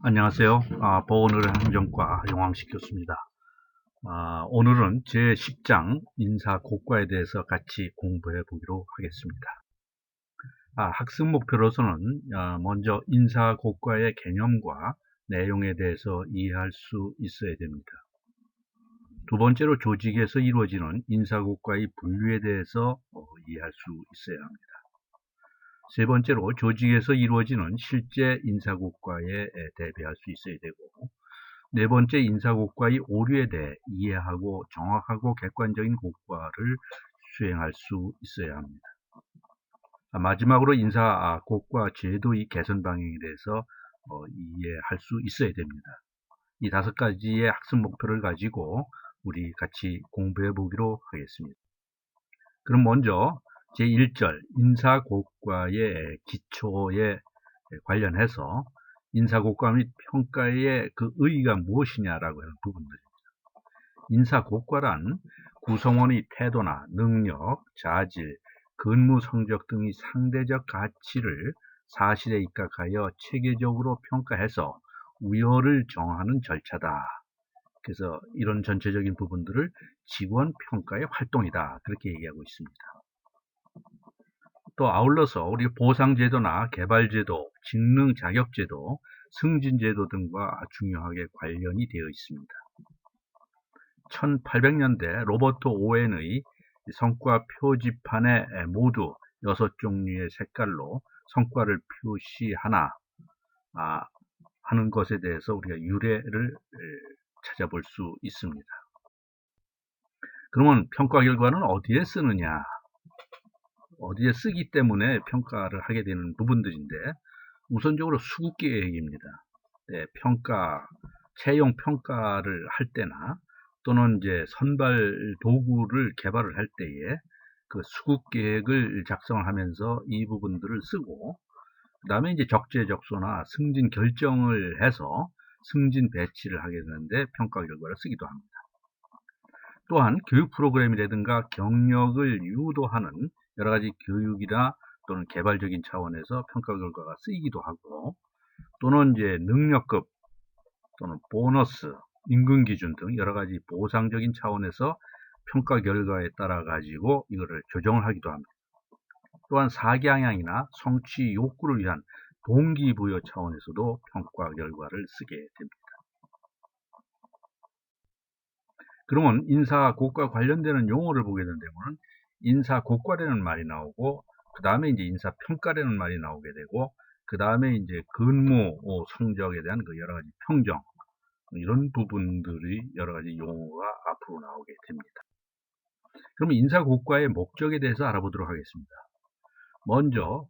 안녕하세요. 보오늘의 행정과 용왕식 교수입니다. 오늘은 제10장 인사고과에 대해서 같이 공부해 보기로 하겠습니다. 학습 목표로서는 먼저 인사고과의 개념과 내용에 대해서 이해할 수 있어야 됩니다. 두 번째로 조직에서 이루어지는 인사고과의 분류에 대해서 이해할 수 있어야 합니다. 세 번째로 조직에서 이루어지는 실제 인사고과에 대비할 수 있어야 되고, 네 번째 인사고과의 오류에 대해 이해하고 정확하고 객관적인 고과를 수행할 수 있어야 합니다. 마지막으로 인사고과 제도의 개선 방향에 대해서 이해할 수 있어야 됩니다. 이 5가지의 학습 목표를 가지고 우리 같이 공부해 보기로 하겠습니다. 그럼 먼저 제1절 인사고과의 기초에 관련해서 인사고과 및 평가의 그 의의가 무엇이냐라고 하는 부분들입니다. 인사고과란 구성원의 태도나 능력, 자질, 근무 성적 등의 상대적 가치를 사실에 입각하여 체계적으로 평가해서 우열을 정하는 절차다. 그래서 이런 전체적인 부분들을 직원 평가의 활동이다. 그렇게 얘기하고 있습니다. 또 아울러서 우리 보상제도나 개발제도, 직능 자격제도, 승진제도 등과 중요하게 관련이 되어 있습니다. 1800년대 로버트 오웬의 성과 표지판에 모두 6종류의 색깔로 성과를 표시하나 하는 것에 대해서 우리가 유래를 찾아볼 수 있습니다. 그러면 평가 결과는 어디에 쓰느냐? 어디에 쓰기 때문에 평가를 하게 되는 부분들인데, 우선적으로 수급계획입니다. 채용 평가를 할 때나 또는 이제 선발 도구를 개발을 할 때에 그 수급계획을 작성을 하면서 이 부분들을 쓰고, 그 다음에 이제 적재적소나 승진 결정을 해서 승진 배치를 하게 되는데 평가 결과를 쓰기도 합니다. 또한 교육 프로그램이라든가 경력을 유도하는 여러 가지 교육이나 또는 개발적인 차원에서 평가 결과가 쓰이기도 하고, 또는 이제 능력급 또는 보너스, 임금 기준 등 여러 가지 보상적인 차원에서 평가 결과에 따라 가지고 이거를 조정을 하기도 합니다. 또한 사기향이나 성취 욕구를 위한 동기부여 차원에서도 평가 결과를 쓰게 됩니다. 그러면 인사고과 관련되는 용어를 보게 되면 인사고과라는 말이 나오고, 그 다음에 이제 인사평가라는 말이 나오게 되고, 그 다음에 이제 근무 성적에 대한 그 여러 가지 평정, 이런 부분들이 여러 가지 용어가 앞으로 나오게 됩니다. 그럼 인사고과의 목적에 대해서 알아보도록 하겠습니다. 먼저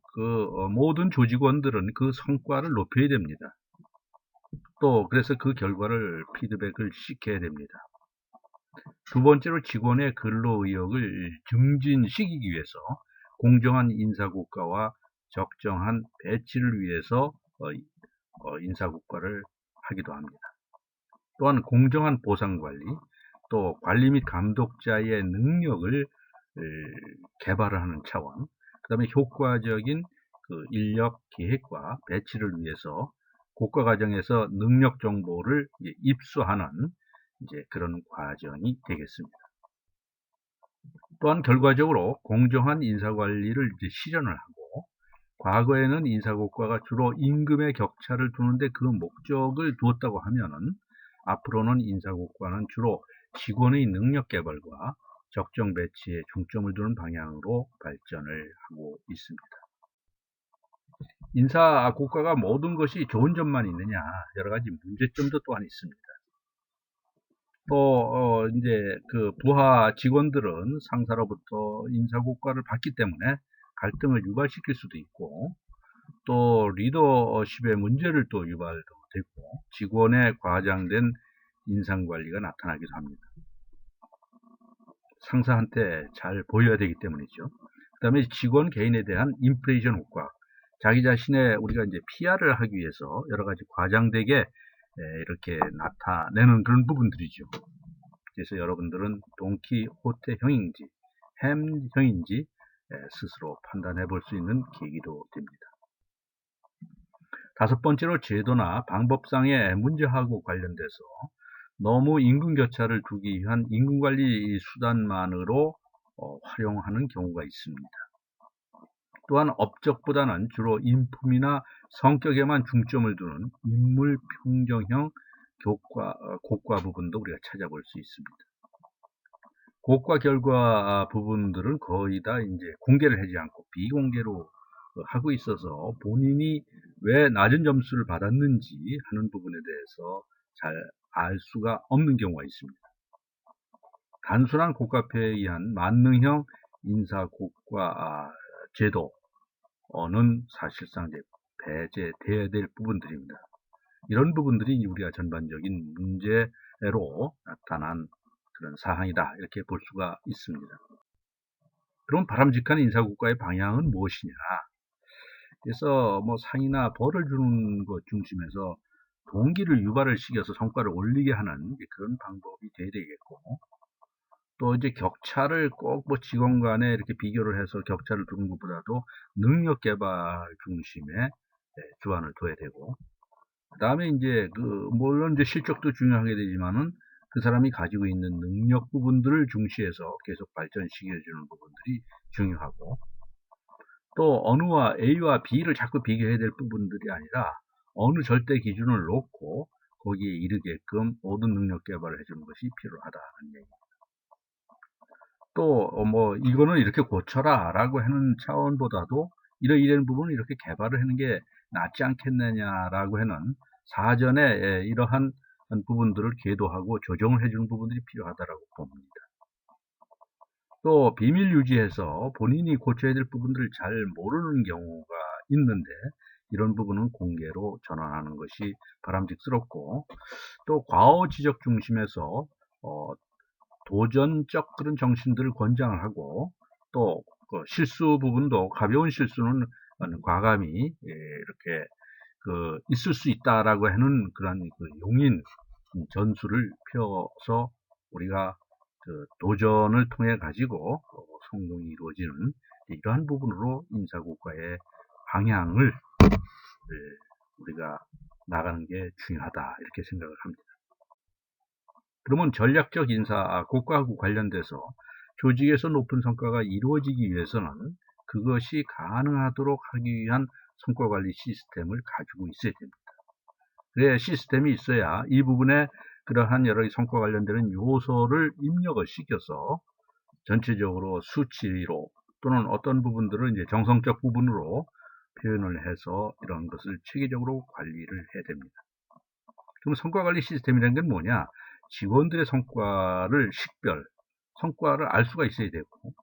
모든 조직원들은 그 성과를 높여야 됩니다. 또 그래서 그 결과를 피드백을 시켜야 됩니다. 두 번째로 직원의 근로 의욕을 증진시키기 위해서 공정한 인사고과와 적정한 배치를 위해서 인사고과를 하기도 합니다. 또한 공정한 보상관리, 또 관리 및 감독자의 능력을 개발을 하는 차원, 그 다음에 효과적인 그 인력 계획과 배치를 위해서 고과 과정에서 능력 정보를 입수하는 이제 그런 과정이 되겠습니다. 또한 결과적으로 공정한 인사관리를 이제 실현을 하고, 과거에는 인사고과가 주로 임금의 격차를 두는데 그 목적을 두었다고 하면은, 앞으로는 인사고과는 주로 직원의 능력 개발과 적정 배치에 중점을 두는 방향으로 발전을 하고 있습니다. 인사고과가 모든 것이 좋은 점만 있느냐? 여러 가지 문제점도 또한 있습니다. 또 이제 그 부하 직원들은 상사로부터 인사고과를 받기 때문에 갈등을 유발시킬 수도 있고, 또 리더십의 문제를 또 유발도 되고, 직원의 과장된 인상관리가 나타나기도 합니다. 상사한테 잘 보여야 되기 때문이죠. 그 다음에 직원 개인에 대한 인프레이션 효과, 자기 자신의 우리가 이제 PR을 하기 위해서 여러 가지 과장되게 이렇게 나타내는 그런 부분들이죠. 그래서 여러분들은 돈키호테형인지 햄형인지 스스로 판단해 볼 수 있는 계기도 됩니다. 번째로 제도나 방법상의 문제하고 관련돼서 너무 임금 교차를 두기 위한 임금관리 수단만으로 활용하는 경우가 있습니다. 또한 업적보다는 주로 인품이나 성격에만 중점을 두는 인물 평정형 고과 부분도 우리가 찾아볼 수 있습니다. 고과 결과 부분들은 거의 다 이제 공개를 하지 않고 비공개로 하고 있어서 본인이 왜 낮은 점수를 받았는지 하는 부분에 대해서 잘 알 수가 없는 경우가 있습니다. 단순한 고과표에 의한 만능형 인사고과 제도는 사실상 이제 배제되어야 될 부분들입니다. 이런 부분들이 우리가 전반적인 문제로 나타난 그런 사항이다, 이렇게 볼 수가 있습니다. 그럼 바람직한 인사고과의 방향은 무엇이냐? 그래서 뭐 상이나 벌을 주는 것 중심에서 동기를 유발을 시켜서 성과를 올리게 하는 그런 방법이 돼야 되겠고, 또 이제 격차를 꼭 뭐 직원 간에 이렇게 비교를 해서 격차를 두는 것보다도 능력 개발 중심에 주안을 둬야 되고, 그 다음에 이제 물론 이제 실적도 중요하게 되지만은 그 사람이 가지고 있는 능력 부분들을 중시해서 계속 발전시켜주는 부분들이 중요하고, 또 어느와 A와 B를 자꾸 비교해야 될 부분들이 아니라 어느 절대 기준을 놓고 거기에 이르게끔 모든 능력 개발을 해주는 것이 필요하다는 얘기입니다. 또 뭐 이거는 이렇게 고쳐라 라고 하는 차원보다도 이런 부분을 이렇게 개발을 하는 게 낫지 않겠느냐라고 하는 사전에 이러한 부분들을 계도하고 조정을 해주는 부분들이 필요하다고 봅니다. 또 비밀 유지해서 본인이 고쳐야 될 부분들을 잘 모르는 경우가 있는데, 이런 부분은 공개로 전환하는 것이 바람직스럽고, 또 과오 지적 중심에서 도전적 그런 정신들을 권장을 하고, 또 실수 부분도 가벼운 실수는 과감히 이렇게 있을 수 있다라고 하는 그런 용인 전술을 펴서 우리가 도전을 통해 가지고 성공이 이루어지는 이러한 부분으로 인사고과의 방향을 우리가 나가는 게 중요하다, 이렇게 생각을 합니다. 그러면 전략적 인사고과하고 관련돼서 조직에서 높은 성과가 이루어지기 위해서는 그것이 가능하도록 하기 위한 성과관리 시스템을 가지고 있어야 됩니다. 그래야 시스템이 있어야 이 부분에 그러한 여러 성과 관련되는 요소를 입력을 시켜서 전체적으로 수치로 또는 어떤 부분들을 이제 정성적 부분으로 표현을 해서 이런 것을 체계적으로 관리를 해야 됩니다. 그럼 성과관리 시스템이라는 게 뭐냐? 직원들의 성과를 성과를 알 수가 있어야 되고,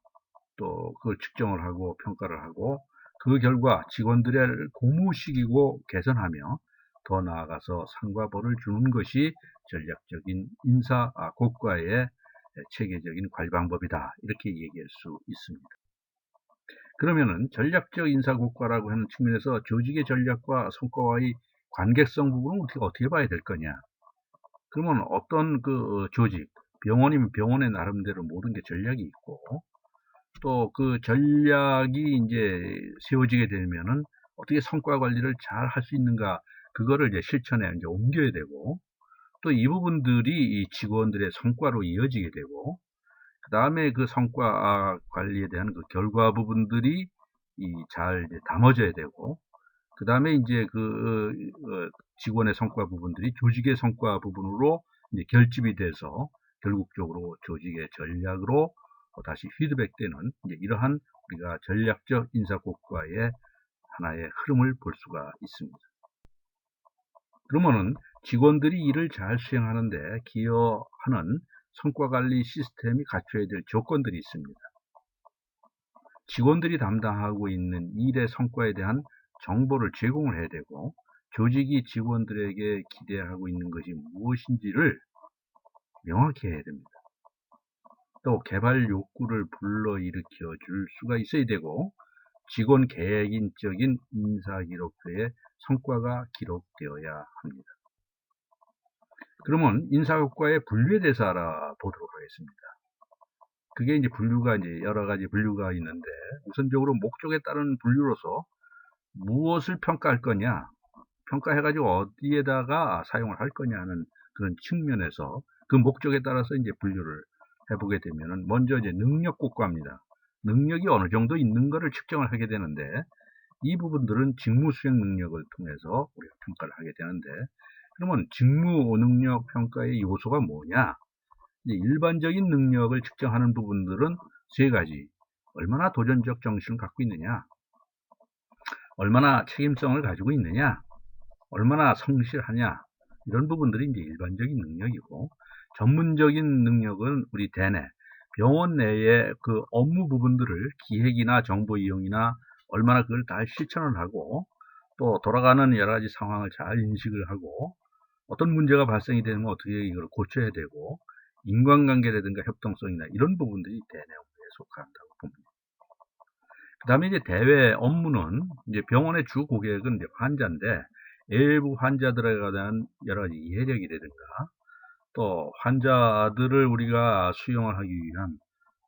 또 그걸 측정을 하고 평가를 하고, 그 결과 직원들을 고무시키고 개선하며 더 나아가서 상과 벌을 주는 것이 전략적인 인사고과의 체계적인 관리 방법이다, 이렇게 얘기할 수 있습니다. 그러면은 전략적 인사고과라고 하는 측면에서 조직의 전략과 성과와의 관계성 부분은 어떻게 봐야 될 거냐? 그러면 어떤 조직, 병원이면 병원의 나름대로 모든 게 전략이 있고, 또 그 전략이 이제 세워지게 되면은 어떻게 성과 관리를 잘 할 수 있는가, 그거를 이제 실천에 이제 옮겨야 되고, 또 이 부분들이 이 직원들의 성과로 이어지게 되고, 그 다음에 그 성과 관리에 대한 그 결과 부분들이 잘 담아져야 되고, 그 다음에 이제 직원의 성과 부분들이 조직의 성과 부분으로 이제 결집이 돼서 결국적으로 조직의 전략으로 다시 피드백되는 이러한 우리가 전략적 인사고과의 하나의 흐름을 볼 수가 있습니다. 그러면은 직원들이 일을 잘 수행하는데 기여하는 성과관리 시스템이 갖춰야 될 조건들이 있습니다. 직원들이 담당하고 있는 일의 성과에 대한 정보를 제공을 해야 되고, 조직이 직원들에게 기대하고 있는 것이 무엇인지를 명확히 해야 됩니다. 또 개발 욕구를 불러일으켜 줄 수가 있어야 되고, 직원 계획인적인 인사기록표에 성과가 기록되어야 합니다. 그러면 인사고과의 분류에 대해서 알아보도록 하겠습니다. 그게 이제 분류가 여러 가지 분류가 있는데, 우선적으로 목적에 따른 분류로서 무엇을 평가할 거냐? 평가해가지고 어디에다가 사용을 할 거냐는 그런 측면에서 그 목적에 따라서 이제 분류를 해보게 되면은 먼저 이제 능력 국가입니다. 능력이 어느 정도 있는 거를 측정을 하게 되는데 이 부분들은 직무 수행 능력을 통해서 우리가 평가를 하게 되는데 그러면 직무 능력 평가의 요소가 뭐냐? 이제 일반적인 능력을 측정하는 부분들은 세 가지. 얼마나 도전적 정신을 갖고 있느냐? 얼마나 책임성을 가지고 있느냐? 얼마나 성실하냐? 이런 부분들이 이제 일반적인 능력이고 전문적인 능력은 우리 대내 병원 내의 그 업무 부분들을 기획이나 정보 이용이나 얼마나 그걸 다 실천을 하고 또 돌아가는 여러 가지 상황을 잘 인식을 하고 어떤 문제가 발생이 되면 어떻게 이걸 고쳐야 되고 인간관계라든가 협동성이나 이런 부분들이 대내 업무에 속한다고 봅니다. 그 다음에 이제 대외 업무는 이제 병원의 주 고객은 이제 환자인데 일부 환자들에 대한 여러 가지 이해력이라든가 또 환자들을 우리가 수용을 하기 위한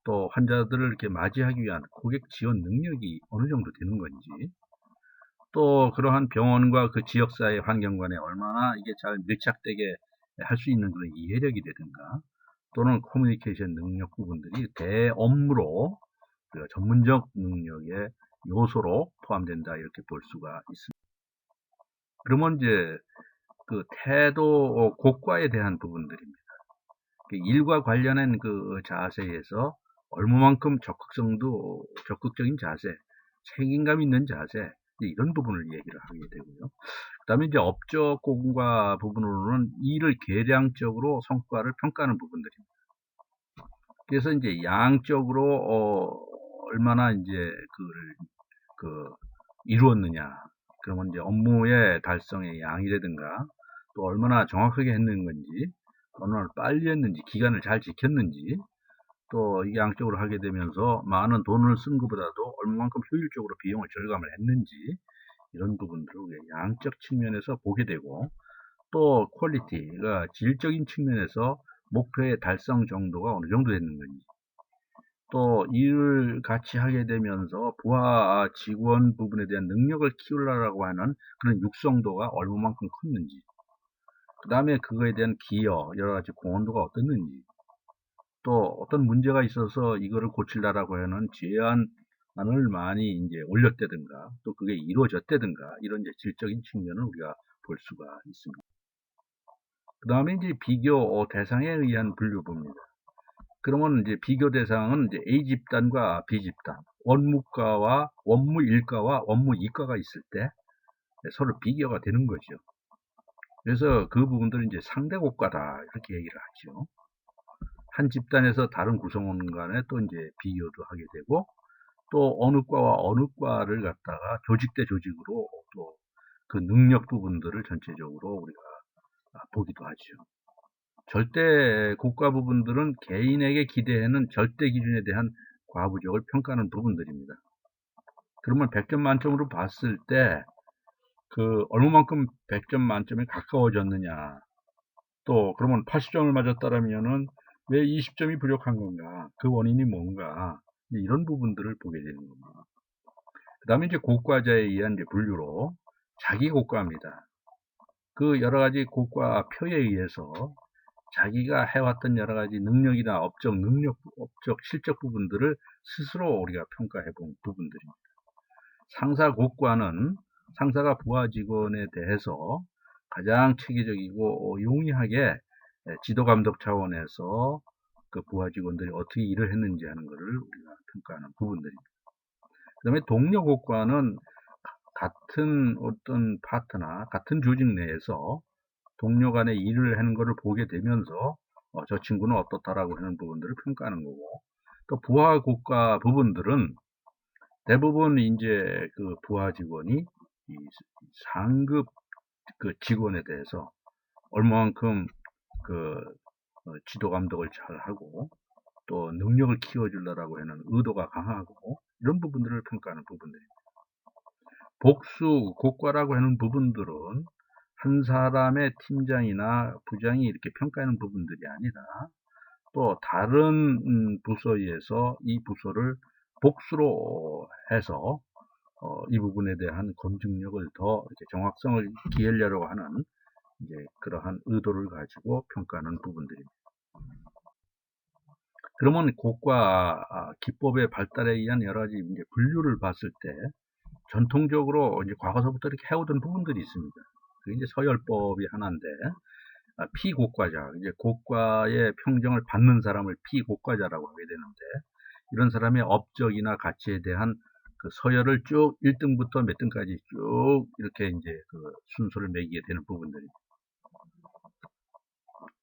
또 환자들을 이렇게 맞이하기 위한 고객 지원 능력이 어느 정도 되는 건지 또 그러한 병원과 그 지역사회 환경 간에 얼마나 이게 잘 밀착되게 할 수 있는 그런 이해력이라든가 또는 커뮤니케이션 능력 부분들이 대업무로 전문적 능력의 요소로 포함된다 이렇게 볼 수가 있습니다. 그러면 이제 그 태도 고과에 대한 부분들입니다. 일과 관련한 그 자세에서 얼마만큼 적극적인 자세, 책임감 있는 자세 이런 부분을 얘기를 하게 되고요. 그다음에 이제 업적 고과 부분으로는 일을 계량적으로 성과를 평가하는 부분들입니다. 그래서 이제 양적으로 얼마나 이제 그 이루었느냐. 그러면 이제 업무의 달성의 양이라든가 또 얼마나 정확하게 했는 건지, 얼마나 빨리 했는지, 기간을 잘 지켰는지, 또 이게 양적으로 하게 되면서 많은 돈을 쓴 것보다도 얼마만큼 효율적으로 비용을 절감을 했는지 이런 부분들을 양적 측면에서 보게 되고 또 퀄리티가 질적인 측면에서 목표의 달성 정도가 어느 정도 됐는 건지 또 일을 같이 하게 되면서 부하 직원 부분에 대한 능력을 키우려고 하는 그런 육성도가 얼마만큼 컸는지 그 다음에 그거에 대한 기여 여러 가지 공헌도가 어떻는지 또 어떤 문제가 있어서 이거를 고치려고 하는 제안을 많이 이제 올렸다든가 또 그게 이루어졌다든가 이런 이제 질적인 측면을 우리가 볼 수가 있습니다. 그 다음에 이제 비교 대상에 의한 분류법입니다. 그러면 이제 비교 대상은 이제 A 집단과 B 집단, 원무과와 원무 1과와 원무 2과가 있을 때 서로 비교가 되는 거죠. 그래서 그 부분들은 이제 상대 고과다 이렇게 얘기를 하죠. 한 집단에서 다른 구성원 간에 또 이제 비교도 하게 되고 또 어느 과와 어느 과를 갖다가 조직 대 조직으로 또 그 능력 부분들을 전체적으로 우리가 보기도 하죠. 절대 고가 부분들은 개인에게 기대하는 절대 기준에 대한 과부족을 평가하는 부분들입니다. 그러면 100점 만점으로 봤을 때 그 얼마만큼 100점 만점에 가까워졌느냐 또 그러면 80점을 맞았다라면은 왜 20점이 부족한 건가 그 원인이 뭔가 이런 부분들을 보게 되는 겁니다. 그 다음에 이제 고과자에 의한 이제 분류로 자기 고과입니다. 그 여러 가지 고과표에 의해서 자기가 해왔던 여러 가지 능력이나 업적 실적 부분들을 스스로 우리가 평가해 본 부분들입니다. 상사 고과는 상사가 부하 직원에 대해서 가장 체계적이고 용이하게 지도 감독 차원에서 그 부하 직원들이 어떻게 일을 했는지 하는 것을 우리가 평가하는 부분들입니다. 그 다음에 동료 고과는 같은 어떤 파트나 같은 조직 내에서 동료 간의 일을 하는 것을 보게 되면서 저 친구는 어떻다라고 하는 부분들을 평가하는 거고 또 부하 고과 부분들은 대부분 이제 그 부하 직원이 이 상급 그 직원에 대해서 얼마만큼 그 지도 감독을 잘 하고 또 능력을 키워주려고 하는 의도가 강하고 이런 부분들을 평가하는 부분들입니다. 복수 고과라고 하는 부분들은 한 사람의 팀장이나 부장이 이렇게 평가하는 부분들이 아니라 또 다른 부서에서 이 부서를 복수로 해서 이 부분에 대한 검증력을 더 이렇게 정확성을 기하려고 하는 이제 그러한 의도를 가지고 평가하는 부분들입니다. 그러면 고과 기법의 발달에 의한 여러 가지 이제 분류를 봤을 때 전통적으로 이제 과거서부터 이렇게 해오던 부분들이 있습니다. 그게 이제 서열법이 하나인데 피고과자, 이제 고과의 평정을 받는 사람을 피고과자라고 하게 되는데 이런 사람의 업적이나 가치에 대한 그 서열을 쭉 1등부터 몇 등까지 쭉 이렇게 이제 그 순서를 매기게 되는 부분들입니다.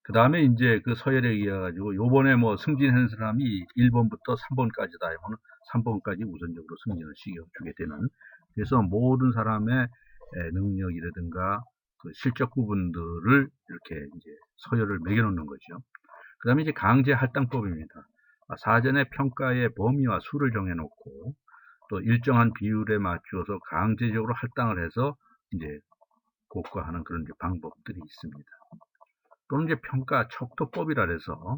그 다음에 이제 그 서열에 의해 가지고 요번에 뭐 승진한 사람이 1번부터 3번까지다 하면 3번까지 우선적으로 승진을 시켜주게 되는, 그래서 모든 사람의 능력이라든가 그 실적 부분들을 이렇게 이제 서열을 매겨놓는 거죠. 그 다음에 이제 강제 할당법입니다. 사전에 평가의 범위와 수를 정해놓고 또 일정한 비율에 맞추어서 강제적으로 할당을 해서 이제 고과하는 그런 이제 방법들이 있습니다. 또는 이제 평가 척도법이라 해서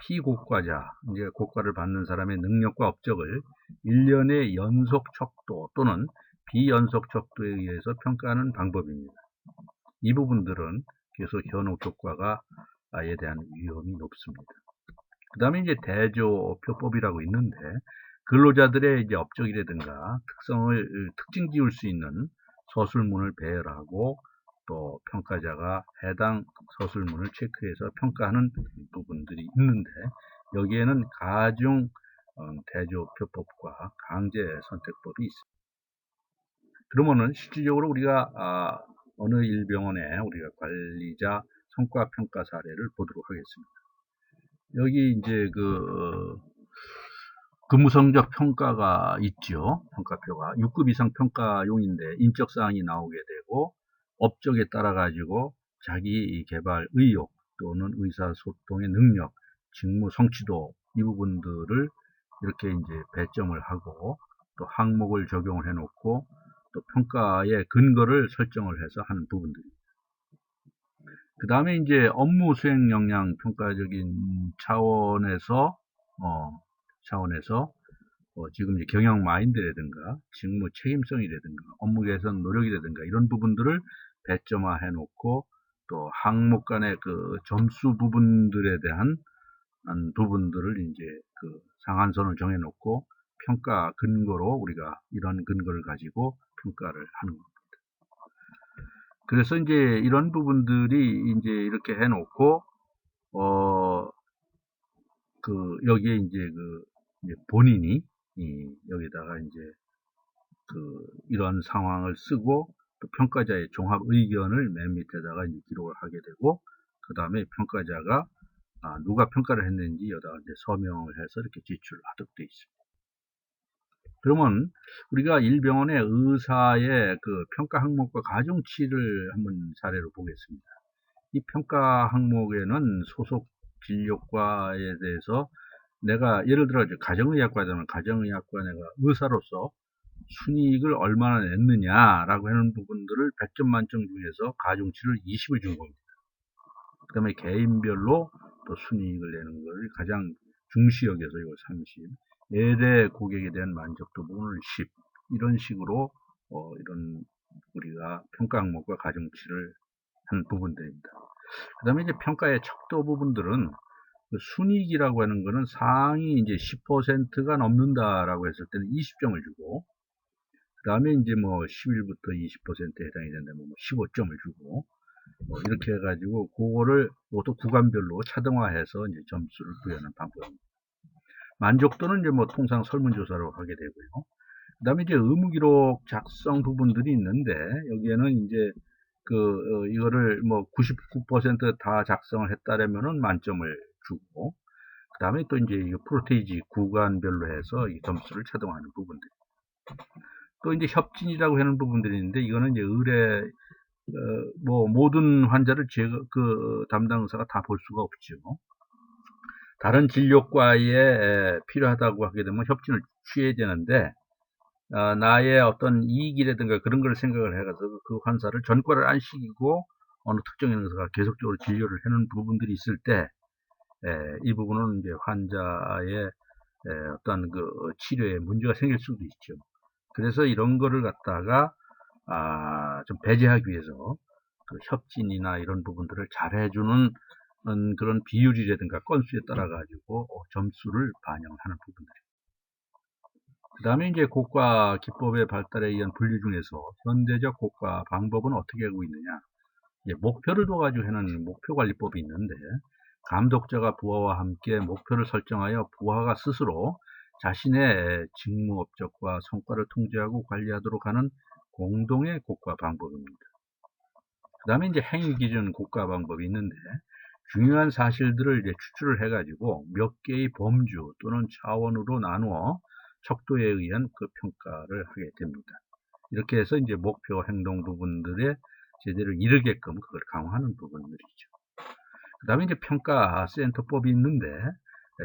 피고과자, 이제 고과를 받는 사람의 능력과 업적을 1년의 연속 척도 또는 비연속 척도에 의해서 평가하는 방법입니다. 이 부분들은 계속 현혹 효과가에 대한 위험이 높습니다. 그 다음에 이제 대조표법이라고 있는데 근로자들의 이제 업적이라든가 특성을 특징 지을 수 있는 서술문을 배열하고 또 평가자가 해당 서술문을 체크해서 평가하는 부분들이 있는데 여기에는 가중 대조표법과 강제 선택법이 있습니다. 그러면은 실질적으로 우리가 어느 일병원에 우리가 관리자 성과 평가 사례를 보도록 하겠습니다. 여기 이제 그 근무 성적 평가가 있죠. 평가표가 6급 이상 평가용인데 인적 사항이 나오게 되고 업적에 따라 가지고 자기 개발 의욕 또는 의사소통의 능력, 직무 성취도 이 부분들을 이렇게 이제 배점을 하고 또 항목을 적용을 해 놓고 또 평가의 근거를 설정을 해서 하는 부분들입니다. 그 다음에 이제 업무 수행 역량 평가적인 차원에서 지금 이제 경영 마인드라든가 직무 책임성이라든가 업무 개선 노력이라든가 이런 부분들을 배점화해 놓고 또 항목 간의 그 점수 부분들에 대한 부분들을 이제 그 상한선을 정해 놓고 평가 근거로 우리가 이런 근거를 가지고 평가를 하는 겁니다. 그래서 이제 이런 부분들이 이제 이렇게 해 놓고 여기에 이제 이제 본인이 여기다가 이제 이런 상황을 쓰고 또 평가자의 종합 의견을 맨 밑에다가 이제 기록을 하게 되고 그 다음에 평가자가 누가 평가를 했는지 여기다가 이제 서명을 해서 이렇게 제출하도록 되어 있습니다. 그러면 우리가 일병원의 의사의 그 평가 항목과 가중치를 한번 사례로 보겠습니다. 이 평가 항목에는 소속 진료과에 대해서 내가 예를 들어 가정의학과잖아. 가정의학과 내가 의사로서 순이익을 얼마나 냈느냐라고 하는 부분들을 100점 만점 중에서 가중치를 20을 준 겁니다. 그 다음에 개인별로 또 순이익을 내는 것을 가장 중시 여겨서 이거 30, 예대 고객에 대한 만족도 부분을 10, 이런 식으로 이런 우리가 평가 항목과 가중치를 한 부분들입니다. 그 다음에 이제 평가의 척도 부분들은 순이익이라고 하는 거는 상위 이제 10%가 넘는다라고 했을 때는 20점을 주고, 그 다음에 이제 뭐 11부터 20%에 해당이 된다면 뭐 15점을 주고, 이렇게 해가지고 그거를 모두 구간별로 차등화해서 이제 점수를 부여하는 방법입니다. 만족도는 이제 뭐 통상 설문조사로 하게 되고요. 그 다음에 이제 의무기록 작성 부분들이 있는데 여기에는 이제 이거를 뭐 99% 다 작성을 했다라면은 만점을 주고, 그 다음에 또 이제 프로테이지 구간별로 해서 이 점수를 차등하는 부분들. 또 이제 협진이라고 하는 부분들이 있는데 이거는 이제 의뢰 뭐 모든 환자를 담당 의사가 다 볼 수가 없죠. 다른 진료과에 필요하다고 하게 되면 협진을 취해야 되는데 나의 어떤 이익이라든가 그런 걸 생각을 해가서 그 환자를 전과를 안 시키고 어느 특정 의사가 계속적으로 진료를 해놓은 부분들이 있을 때 이 부분은 이제 환자의 어떤 그 치료에 문제가 생길 수도 있죠. 그래서 이런 거를 갖다가 좀 배제하기 위해서 그 협진이나 이런 부분들을 잘 해주는 그런 비율이라든가 건수에 따라 가지고 점수를 반영하는 부분들. 그 다음에 이제 곡과 기법의 발달에 의한 분류 중에서 현대적 곡과 방법은 어떻게 하고 있느냐. 목표를 둬가지고 하는 목표관리법이 있는데, 감독자가 부하와 함께 목표를 설정하여 부하가 스스로 자신의 직무 업적과 성과를 통제하고 관리하도록 하는 공동의 곡과 방법입니다. 그 다음에 이제 행위기준 곡과 방법이 있는데, 중요한 사실들을 이제 추출을 해가지고 몇 개의 범주 또는 차원으로 나누어 척도에 의한 그 평가를 하게 됩니다. 이렇게 해서 이제 목표 행동 부분들에 제대로 이르게끔 그걸 강화하는 부분들이죠. 그 다음에 이제 평가 센터법이 있는데,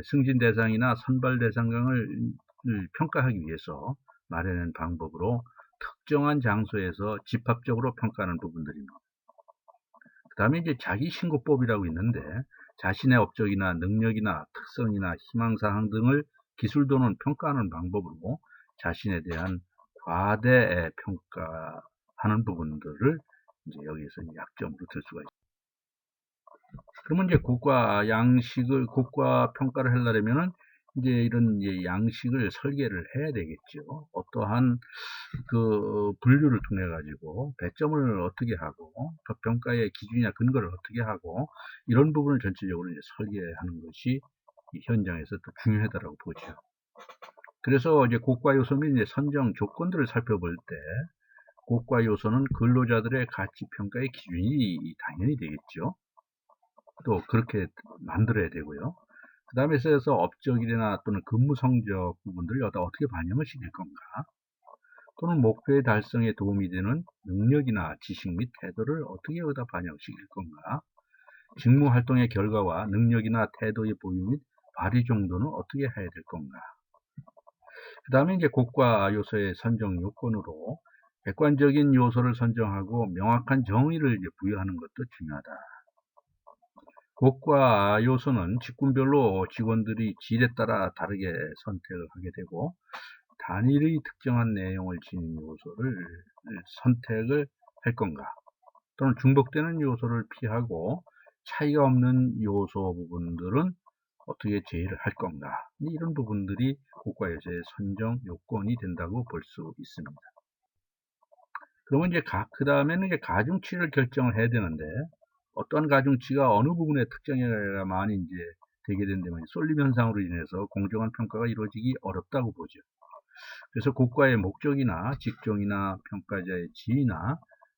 승진 대상이나 선발 대상을 평가하기 위해서 마련한 방법으로 특정한 장소에서 집합적으로 평가하는 부분들입니다. 그 다음에 이제 자기신고법이라고 있는데, 자신의 업적이나 능력이나 특성이나 희망사항 등을 기술도는 평가하는 방법으로 자신에 대한 과대 평가하는 부분들을 이제 여기서 약점으로 들 수가 있습니다. 그러면 이제 곡과 평가를 하려면은 이제 이런 양식을 설계를 해야 되겠죠. 어떠한 그 분류를 통해 가지고 배점을 어떻게 하고 그 평가의 기준이나 근거를 어떻게 하고 이런 부분을 전체적으로 이제 설계하는 것이 이 현장에서 또 중요하다고 보죠. 그래서 이제 곡과 요소 및 이제 선정 조건들을 살펴볼 때 곡과 요소는 근로자들의 가치 평가의 기준이 당연히 되겠죠. 또 그렇게 만들어야 되고요. 그 다음에 써서 업적이나 또는 근무 성적 부분들을 여기다 어떻게 반영을 시킬 건가, 또는 목표의 달성에 도움이 되는 능력이나 지식 및 태도를 어떻게 여기다 반영시킬 건가, 직무 활동의 결과와 능력이나 태도의 보유 및 발휘 정도는 어떻게 해야 될 건가. 그 다음에 이제 곡과 요소의 선정 요건으로 객관적인 요소를 선정하고 명확한 정의를 이제 부여하는 것도 중요하다. 곡과 요소는 직군별로 직원들이 질에 따라 다르게 선택을 하게 되고, 단일의 특정한 내용을 지닌 요소를 선택을 할 건가, 또는 중복되는 요소를 피하고 차이가 없는 요소 부분들은 어떻게 제외를 할 건가, 이런 부분들이 곡과 요소의 선정 요건이 된다고 볼 수 있습니다. 그러면 이제 그 다음에는 이제 가중치를 결정을 해야 되는데, 어떠한 가중치가 어느 부분에 특정해가 많이 이제 되게 된다면 쏠림 현상으로 인해서 공정한 평가가 이루어지기 어렵다고 보죠. 그래서 곡과의 목적이나 직종이나 평가자의 지위나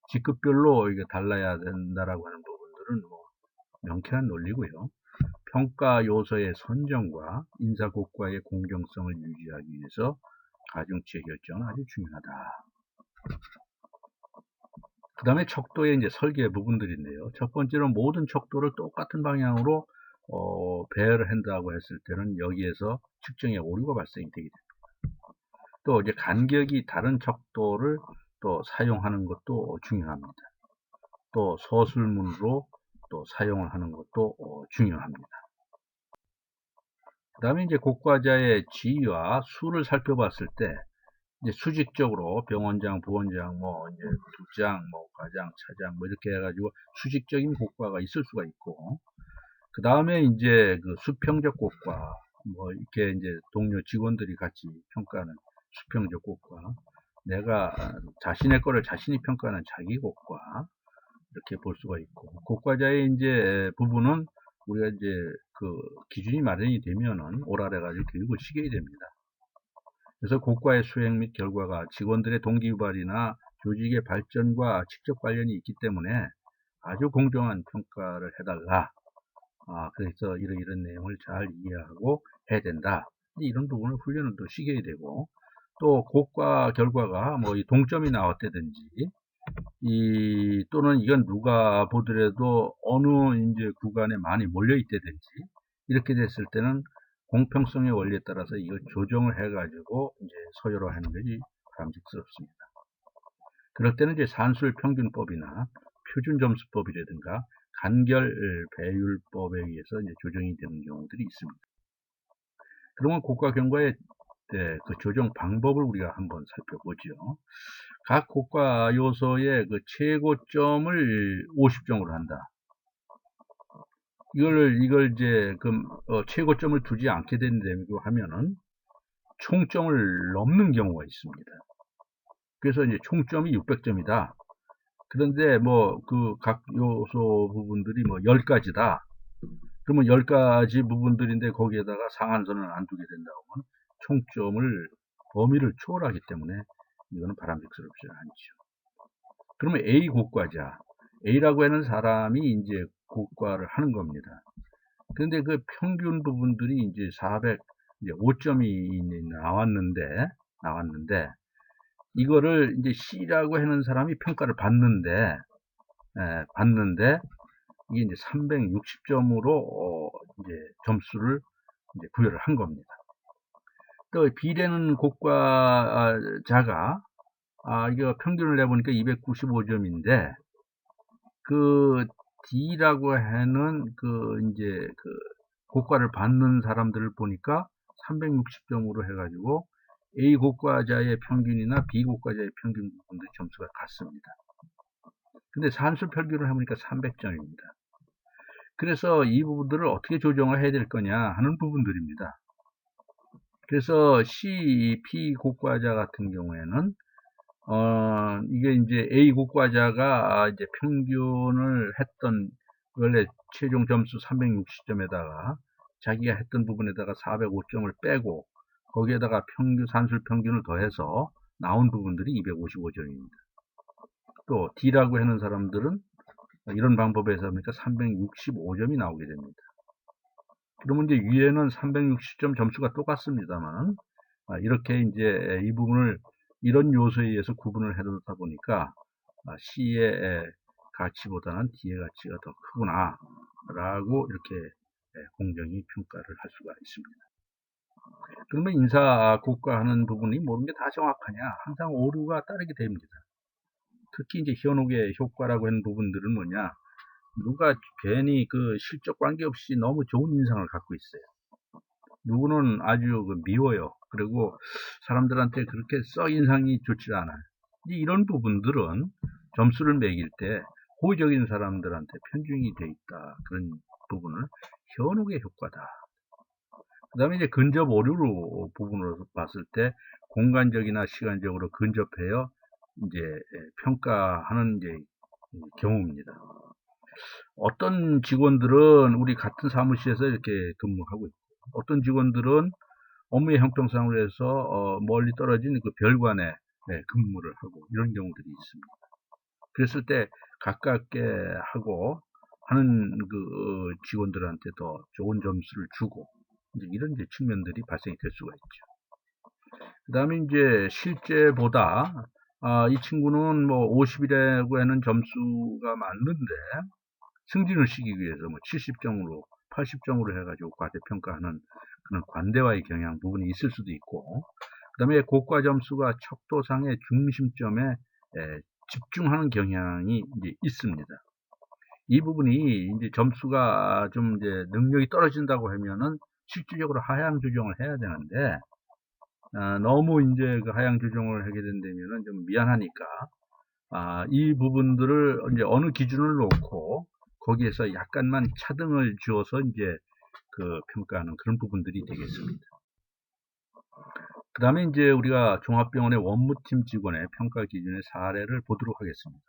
직급별로 이게 달라야 된다라고 하는 부분들은 명쾌한 논리고요. 평가 요소의 선정과 인사 곡과의 공정성을 유지하기 위해서 가중치의 결정은 아주 중요하다. 그 다음에 척도의 이제 설계 부분들인데요. 첫 번째는 모든 척도를 똑같은 방향으로 배열을 한다고 했을 때는 여기에서 측정에 오류가 발생이 되게 됩니다. 또 이제 간격이 다른 척도를 또 사용하는 것도 중요합니다. 또 서술문으로 또 사용을 하는 것도 중요합니다. 그 다음에 이제 곡과자의 지위와 수를 살펴봤을 때, 이제 수직적으로 병원장, 부원장, 이제 부장, 과장, 차장, 이렇게 해가지고 수직적인 곡과가 있을 수가 있고, 그 다음에 이제 그 수평적 곡과, 이렇게 이제 동료 직원들이 같이 평가하는 수평적 곡과, 내가 자신의 거를 자신이 평가하는 자기 곡과, 이렇게 볼 수가 있고, 곡과자의 이제 부분은 우리가 이제 그 기준이 마련이 되면은 오랄해가지고 교육을 시켜야 됩니다. 그래서 곡과의 수행 및 결과가 직원들의 동기유발이나 조직의 발전과 직접 관련이 있기 때문에 아주 공정한 평가를 해달라. 그래서 이런 내용을 잘 이해하고 해야 된다. 이런 부분을 훈련을 또 시켜야 되고, 또 곡과 결과가 이 동점이 나왔다든지, 또는 이건 누가 보더라도 어느 이제 구간에 많이 몰려 있다든지, 이렇게 됐을 때는 공평성의 원리에 따라서 이걸 조정을 해가지고 이제 서열화 하는 것이 바람직스럽습니다. 그럴 때는 이제 산술평균법이나 표준점수법이라든가 간결 배율법에 의해서 이제 조정이 되는 경우들이 있습니다. 그러면 곡과 경과의 때 그 조정 방법을 우리가 한번 살펴보죠. 각 고가 요소의 그 최고점을 50점으로 한다. 이걸 이제 최고점을 두지 않게 된다고 하면은 총점을 넘는 경우가 있습니다. 그래서 이제 총점이 600점이다. 그런데 뭐 그 각 요소 부분들이 뭐 10가지다. 그러면 10가지 부분들인데 거기에다가 상한선을 안 두게 된다고 하면 총점을 범위를 초월하기 때문에 이거는 바람직스럽지 않죠. 그러면 A 고과자, A라고 하는 사람이 이제 고과를 하는 겁니다. 그런데 그 평균 부분들이 이제 5점이 나왔는데 이거를 이제 C라고 하는 사람이 평가를 받는데 이게 이제 360점으로 이제 점수를 이제 부여를 한 겁니다. 또 B라는 고과자가 이거 평균을 내보니까 295점인데 그 D라고 하는 이제 고과를 받는 사람들을 보니까 360점으로 해가지고 A 고과자의 평균이나 B 고과자의 평균 부분들 점수가 같습니다. 근데 산술 평균을 해보니까 300점입니다. 그래서 이 부분들을 어떻게 조정을 해야 될 거냐 하는 부분들입니다. 그래서 C, P 고과자 같은 경우에는 이게 이제 A 고과자가 이제 평균을 했던 원래 최종 점수 360점에다가 자기가 했던 부분에다가 405점을 빼고 거기에다가 산술 평균을 더해서 나온 부분들이 255점입니다. 또 D라고 하는 사람들은 이런 방법에서 하니까 365점이 나오게 됩니다. 그러면 이제 위에는 360점 점수가 똑같습니다만 이렇게 이제 이 부분을 이런 요소에 의해서 구분을 해놓다 보니까 C의 가치보다는 D의 가치가 더 크구나 라고 이렇게 공정히 평가를 할 수가 있습니다. 그러면 인사 고과하는 부분이 모든 게 다 정확하냐? 항상 오류가 따르게 됩니다. 특히 이제 현혹의 효과라고 하는 부분들은 뭐냐? 누가 괜히 그 실적 관계없이 너무 좋은 인상을 갖고 있어요. 누구는 아주 미워요. 그리고 사람들한테 그렇게 썩 인상이 좋지 않아요. 이런 부분들은 점수를 매길 때 호의적인 사람들한테 편중이 돼 있다. 그런 부분을 현혹의 효과다. 그 다음에 이제 근접 오류로 부분으로 봤을 때 공간적이나 시간적으로 근접해요. 이제 평가하는 이제 경우입니다. 어떤 직원들은 우리 같은 사무실에서 이렇게 근무하고 있고, 어떤 직원들은 업무의 형평상으로 해서 멀리 떨어진 그 별관에 근무를 하고 이런 경우들이 있습니다. 그랬을 때 가깝게 하고 하는 직원들한테 더 좋은 점수를 주고 이런 이제 측면들이 발생이 될 수가 있죠. 그 다음에 이제 실제보다 이 친구는 뭐 50이라고 하는 점수가 맞는데 승진을 시키기 위해서 뭐 70점으로 80점으로 해가지고 과대평가하는 그런 관대와의 경향 부분이 있을 수도 있고, 그 다음에 고과 점수가 척도상의 중심점에 집중하는 경향이 이제 있습니다. 이 부분이 이제 점수가 좀 이제 능력이 떨어진다고 하면은 실질적으로 하향 조정을 해야 되는데 너무 이제 그 하향 조정을 하게 된다면은 좀 미안하니까 이 부분들을 이제 어느 기준을 놓고 거기에서 약간만 차등을 주어서 이제 평가하는 그런 부분들이 되겠습니다. 그 다음에 이제 우리가 종합병원의 원무팀 직원의 평가 기준의 사례를 보도록 하겠습니다.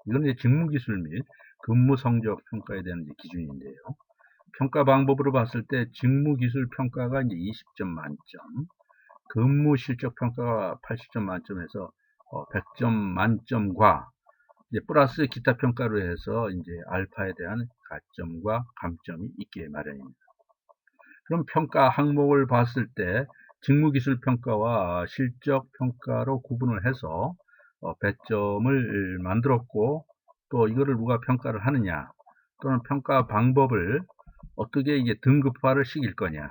이건 이제 직무기술 및 근무 성적 평가에 대한 이제 기준인데요. 평가 방법으로 봤을 때 직무기술 평가가 이제 20점 만점, 근무 실적 평가가 80점 만점에서 100점 만점과 이제 플러스 기타 평가로 해서 이제 알파에 대한 가점과 감점이 있게 마련입니다. 그럼 평가 항목을 봤을 때 직무기술 평가와 실적 평가로 구분을 해서 배점을 만들었고, 또 이거를 누가 평가를 하느냐 또는 평가 방법을 어떻게 이게 등급화를 시킬 거냐,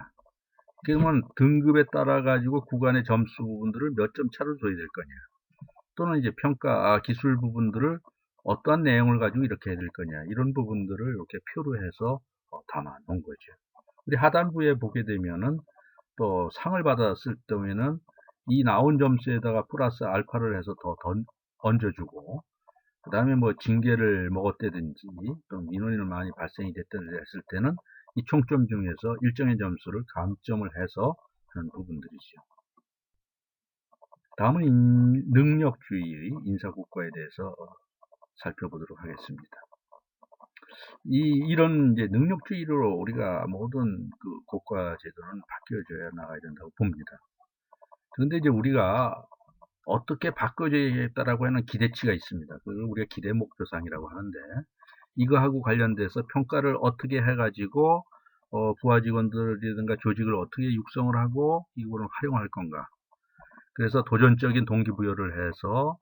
그러면 등급에 따라 가지고 구간의 점수 부분들을 몇 점 차로 줘야 될 거냐, 또는 이제 평가 기술 부분들을 어떠한 내용을 가지고 이렇게 해야 될 거냐, 이런 부분들을 이렇게 표로 해서 담아 놓은 거죠. 우리 하단부에 보게 되면은 또 상을 받았을 경우에는 이 나온 점수에다가 플러스 알파를 해서 더 얹어주고, 그 다음에 뭐 징계를 먹었다든지 또 민원이 많이 발생이 됐다든지 했을 때는 이 총점 중에서 일정의 점수를 감점을 해서 하는 부분들이죠. 다음은 능력주의의 인사국가에 대해서 살펴보도록 하겠습니다. 이런 이제 능력주의로 우리가 모든 그 국가 제도는 바뀌어져야 나가야 된다고 봅니다. 그런데 이제 우리가 어떻게 바꿔줘야겠다라고 하는 기대치가 있습니다. 그걸 우리가 기대 목표상이라고 하는데, 이거하고 관련돼서 평가를 어떻게 해가지고 부하 직원들이든가 조직을 어떻게 육성을 하고 이거를 활용할 건가. 그래서 도전적인 동기부여를 해서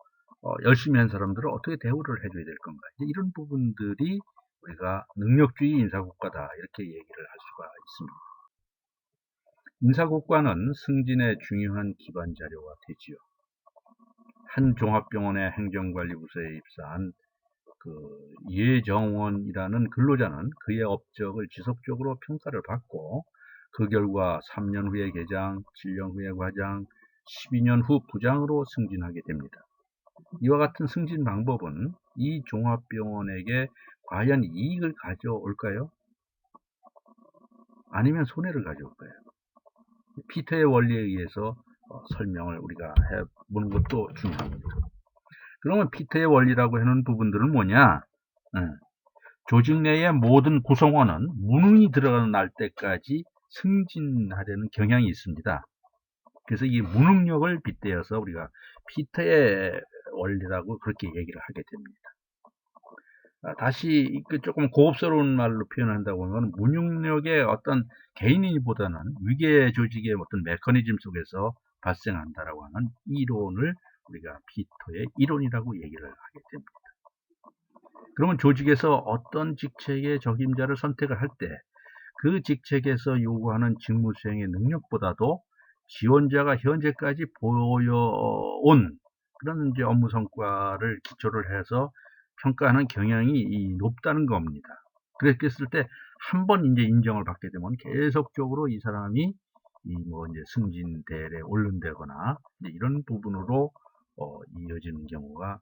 열심히 한 사람들을 어떻게 대우를 해줘야 될 건가. 이런 부분들이 우리가 능력주의 인사국가다 이렇게 얘기를 할 수가 있습니다. 인사국가는 승진의 중요한 기반 자료가 되지요. 한 종합병원의 행정관리부서에 입사한 예정원이라는 근로자는 그의 업적을 지속적으로 평가를 받고 그 결과 3년 후에 계장, 7년 후에 과장, 12년 후 부장으로 승진하게 됩니다. 이와 같은 승진 방법은 이 종합병원에게 과연 이익을 가져올까요? 아니면 손해를 가져올까요? 피터의 원리에 의해서 설명을 우리가 해보는 것도 중요합니다. 그러면 피터의 원리라고 하는 부분들은 뭐냐? 조직 내의 모든 구성원은 무능이 들어갈 때까지 승진하려는 경향이 있습니다. 그래서 이 무능력을 빗대어서 우리가 피터의 원리라고 그렇게 얘기를 하게 됩니다. 다시 조금 고급스러운 말로 표현한다고 하면 무능력의 어떤 개인이보다는 위계 조직의 어떤 메커니즘 속에서 발생한다라고 하는 이론을 우리가 피터의 이론이라고 얘기를 하게 됩니다. 그러면 조직에서 어떤 직책의 적임자를 선택을 할 때 그 직책에서 요구하는 직무 수행의 능력보다도 지원자가 현재까지 보여온 그런 이제 업무 성과를 기초를 해서 평가하는 경향이 높다는 겁니다. 그랬을 때 한 번 이제 인정을 받게 되면 계속적으로 이 사람이 뭐 이제 승진 대회에 오른다거나 이런 부분으로 이어지는 경우가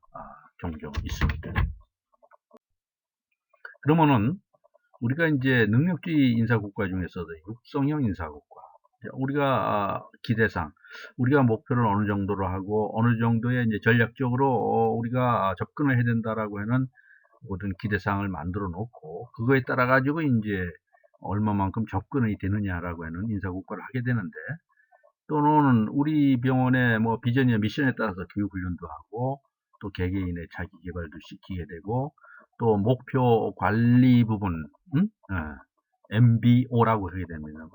종종 있습니다. 그러면은 우리가 이제 능력주의 인사국가 중에서도 육성형 인사국가, 우리가 기대상, 우리가 목표를 어느 정도로 하고 어느 정도의 이제 전략적으로 우리가 접근을 해야 된다라고 하는 모든 기대상을 만들어 놓고 그거에 따라 가지고 이제 얼마만큼 접근이 되느냐라고 하는 인사국가를 하게 되는데, 또는 우리 병원의 뭐 비전이나 미션에 따라서 교육훈련도 하고 또 개개인의 자기개발도 시키게 되고 또 목표 관리 부분, MBO라고 하게 됩니다.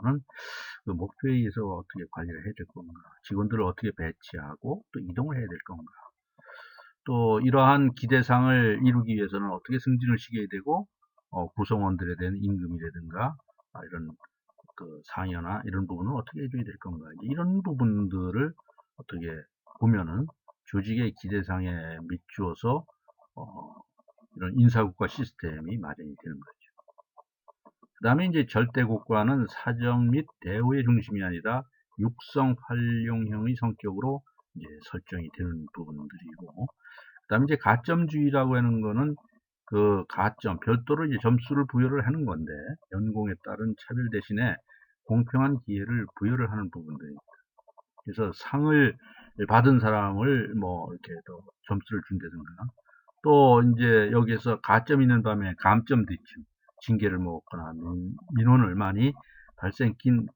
그 목표에 의해서 어떻게 관리를 해야 될 건가, 직원들을 어떻게 배치하고 또 이동을 해야 될 건가, 또 이러한 기대상을 이루기 위해서는 어떻게 승진을 시켜야 되고 구성원들에 대한 임금이라든가 이런 그 상여나 이런 부분은 어떻게 해줘야 될 건가, 이런 부분들을 어떻게 보면은 조직의 기대상에 밑주어서 이런 인사국가 시스템이 마련이 되는 거죠. 그 다음에 이제 절대국가는 사정 및 대우의 중심이 아니라 육성 활용형의 성격으로 이제 설정이 되는 부분들이고, 그 다음에 이제 가점주의라고 하는 거는 그 가점, 별도로 이제 점수를 부여를 하는 건데, 연공에 따른 차별 대신에 공평한 기회를 부여를 하는 부분들입니다. 그래서 상을 받은 사람을 뭐 이렇게 더 점수를 준다든가, 또 이제 여기에서 가점 있는 밤에 감점도 있죠. 징계를 먹거나 민원을 많이 발생시킨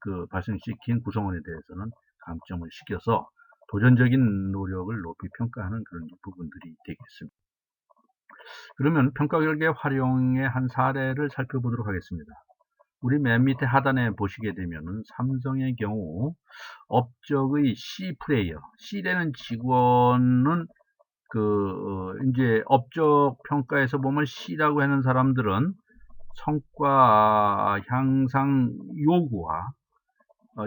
구성원에 대해서는 감점을 시켜서 도전적인 노력을 높이 평가하는 그런 부분들이 되겠습니다. 그러면 평가 결과의 활용의 한 사례를 살펴보도록 하겠습니다. 우리 맨 밑에 하단에 보시게 되면은 삼성의 경우 업적의 C 플레이어, C라는 직원은 이제 업적 평가에서 보면 C라고 하는 사람들은 성과 향상 요구와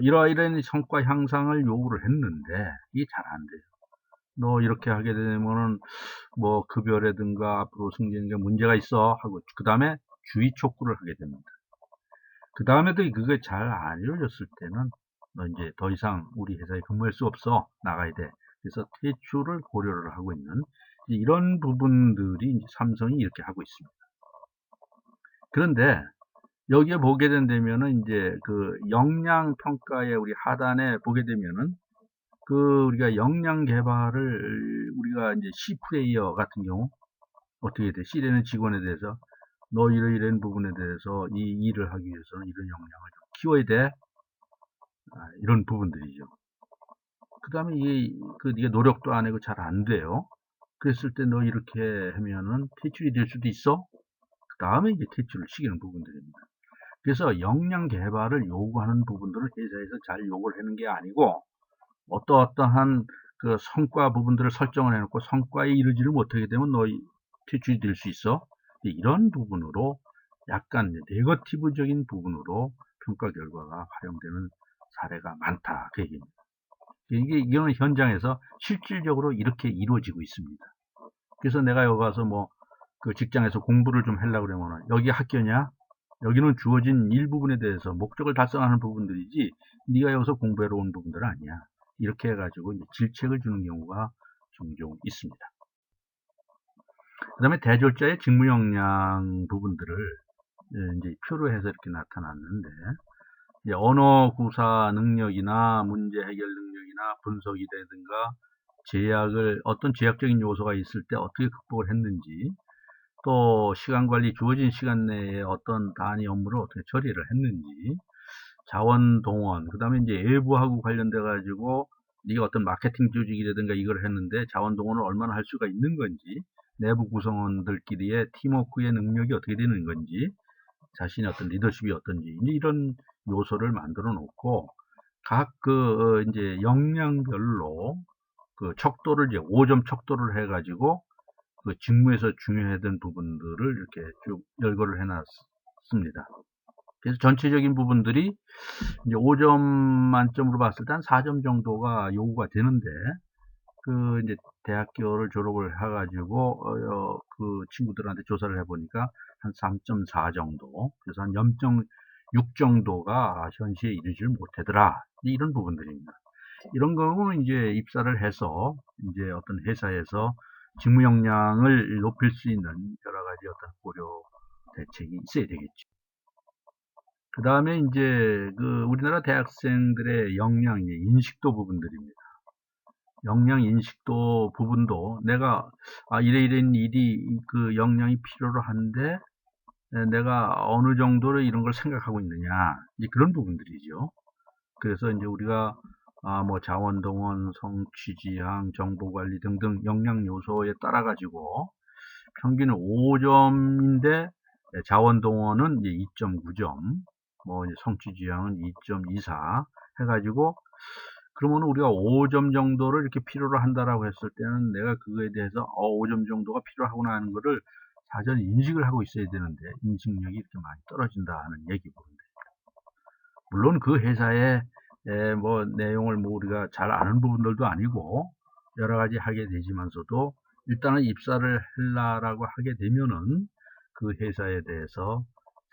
이러이러한 성과 향상을 요구를 했는데 이게 잘 안 돼요. 너 이렇게 하게 되면은 뭐 급여라든가 앞으로 승진에 문제가 있어 하고 그 다음에 주의 촉구를 하게 됩니다. 그 다음에도 그게 잘 안 이루어졌을 때는 너 이제 더 이상 우리 회사에 근무할 수 없어. 나가야 돼. 그래서 퇴출을 고려를 하고 있는 이런 부분들이 이제 삼성이 이렇게 하고 있습니다. 그런데 여기에 보게 된다면은 이제 그 역량 평가에 우리 하단에 보게 되면은 그 우리가 역량 개발을 우리가 이제 C 플레이어 같은 경우 어떻게 돼? C라는 직원에 대해서 너 이런 부분에 대해서 이 일을 하기 위해서는 이런 역량을 좀 키워야 돼. 이런 부분들이죠. 그 다음에 네가 노력도 안 하고 잘 안 돼요. 그랬을 때 너 이렇게 하면은 퇴출이 될 수도 있어. 그 다음에 이제 퇴출을 시키는 부분들입니다. 그래서 역량 개발을 요구하는 부분들을 회사에서 잘 요구를 하는 게 아니고 어떠한 그 성과 부분들을 설정을 해놓고 성과에 이르지를 못하게 되면 너 퇴출이 될 수 있어. 이런 부분으로 약간 네거티브적인 부분으로 평가 결과가 활용되는 사례가 많다. 그 얘기입니다. 이거는 현장에서 실질적으로 이렇게 이루어지고 있습니다. 그래서 내가 여기 가서 뭐 그 직장에서 공부를 좀 하려고 그러면 여기 학교냐? 여기는 주어진 일부분에 대해서 목적을 달성하는 부분들이지 네가 여기서 공부하러 온 부분들은 아니야. 이렇게 해가지고 이제 질책을 주는 경우가 종종 있습니다. 그 다음에 대졸자의 직무 역량 부분들을 이제 표로 해서 이렇게 나타났는데 언어 구사 능력이나 문제 해결 능력이나 분석이라든가 어떤 제약적인 요소가 있을 때 어떻게 극복을 했는지 또 시간 관리 주어진 시간 내에 어떤 단위 업무를 어떻게 처리를 했는지 자원 동원 그 다음에 이제 외부하고 관련돼 가지고 네가 어떤 마케팅 조직이라든가 이걸 했는데 자원 동원을 얼마나 할 수가 있는 건지 내부 구성원들끼리의 팀워크의 능력이 어떻게 되는 건지 자신의 어떤 리더십이 어떤지 이제 이런 요소를 만들어 놓고 각 이제 역량별로 그 척도를 이제 5점 척도를 해 가지고 그 직무에서 중요했던 부분들을 이렇게 쭉 열거를 해놨습니다. 그래서 전체적인 부분들이 이제 5점 만점으로 봤을 때 한 4점 정도가 요구가 되는데 그 이제 대학교를 졸업을 해가지고 그 친구들한테 조사를 해보니까 한 3.4 정도, 그래서 한 0.6 정도가 현시에 이르지를 못하더라. 이런 부분들입니다. 이런 경우는 이제 입사를 해서 이제 어떤 회사에서 직무 역량을 높일 수 있는 여러 가지 어떤 고려 대책이 있어야 되겠죠. 그 다음에 이제 그 우리나라 대학생들의 역량 인식도 부분들입니다. 역량 인식도 부분도 내가 이런 일이 그 역량이 필요로 한데 내가 어느 정도로 이런 걸 생각하고 있느냐 이제 그런 부분들이죠. 그래서 이제 우리가 뭐 자원동원, 성취지향, 정보관리 등등 역량 요소에 따라 가지고 평균은 5점인데 자원동원은 이제 2.9점, 뭐 이제 성취지향은 2.24 해가지고 그러면 우리가 5점 정도를 이렇게 필요로 한다라고 했을 때는 내가 그거에 대해서 5점 정도가 필요하구나 하는 거를 사전 인식을 하고 있어야 되는데 인식력이 이렇게 많이 떨어진다는 얘기거든요. 물론 그 회사의 뭐 내용을 뭐 우리가 잘 아는 부분들도 아니고 여러 가지 하게 되지만서도 일단은 입사를 하려고 하게 되면은 그 회사에 대해서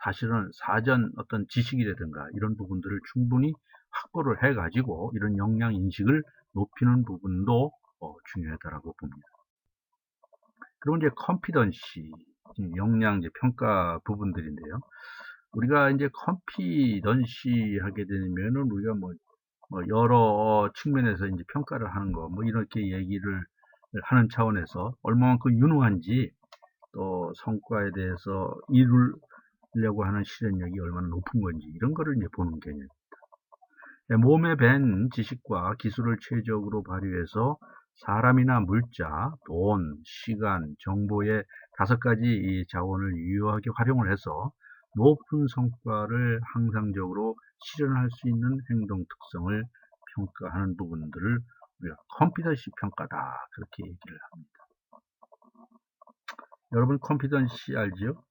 사실은 사전 어떤 지식이라든가 이런 부분들을 충분히 확보를 해 가지고 이런 역량 인식을 높이는 부분도 중요하다고 봅니다. 그리고 이제 컴피던시 역량 이제 평가 부분들인데요. 우리가 이제 컴피던시 하게 되면은 우리가 뭐 여러 측면에서 이제 평가를 하는 거 뭐 이렇게 얘기를 하는 차원에서 얼마만큼 유능한지 또 성과에 대해서 이루려고 하는 실현력이 얼마나 높은 건지 이런 거를 이제 보는 개념입니다. 몸에 밴 지식과 기술을 최적으로 발휘해서 사람이나 물자, 돈, 시간, 정보의 5가지 이 자원을 유효하게 활용을 해서 높은 성과를 항상적으로 실현할 수 있는 행동 특성을 평가하는 부분들을 우리가 컴피던시 평가다 그렇게 얘기를 합니다. 여러분 컴피던시 알죠?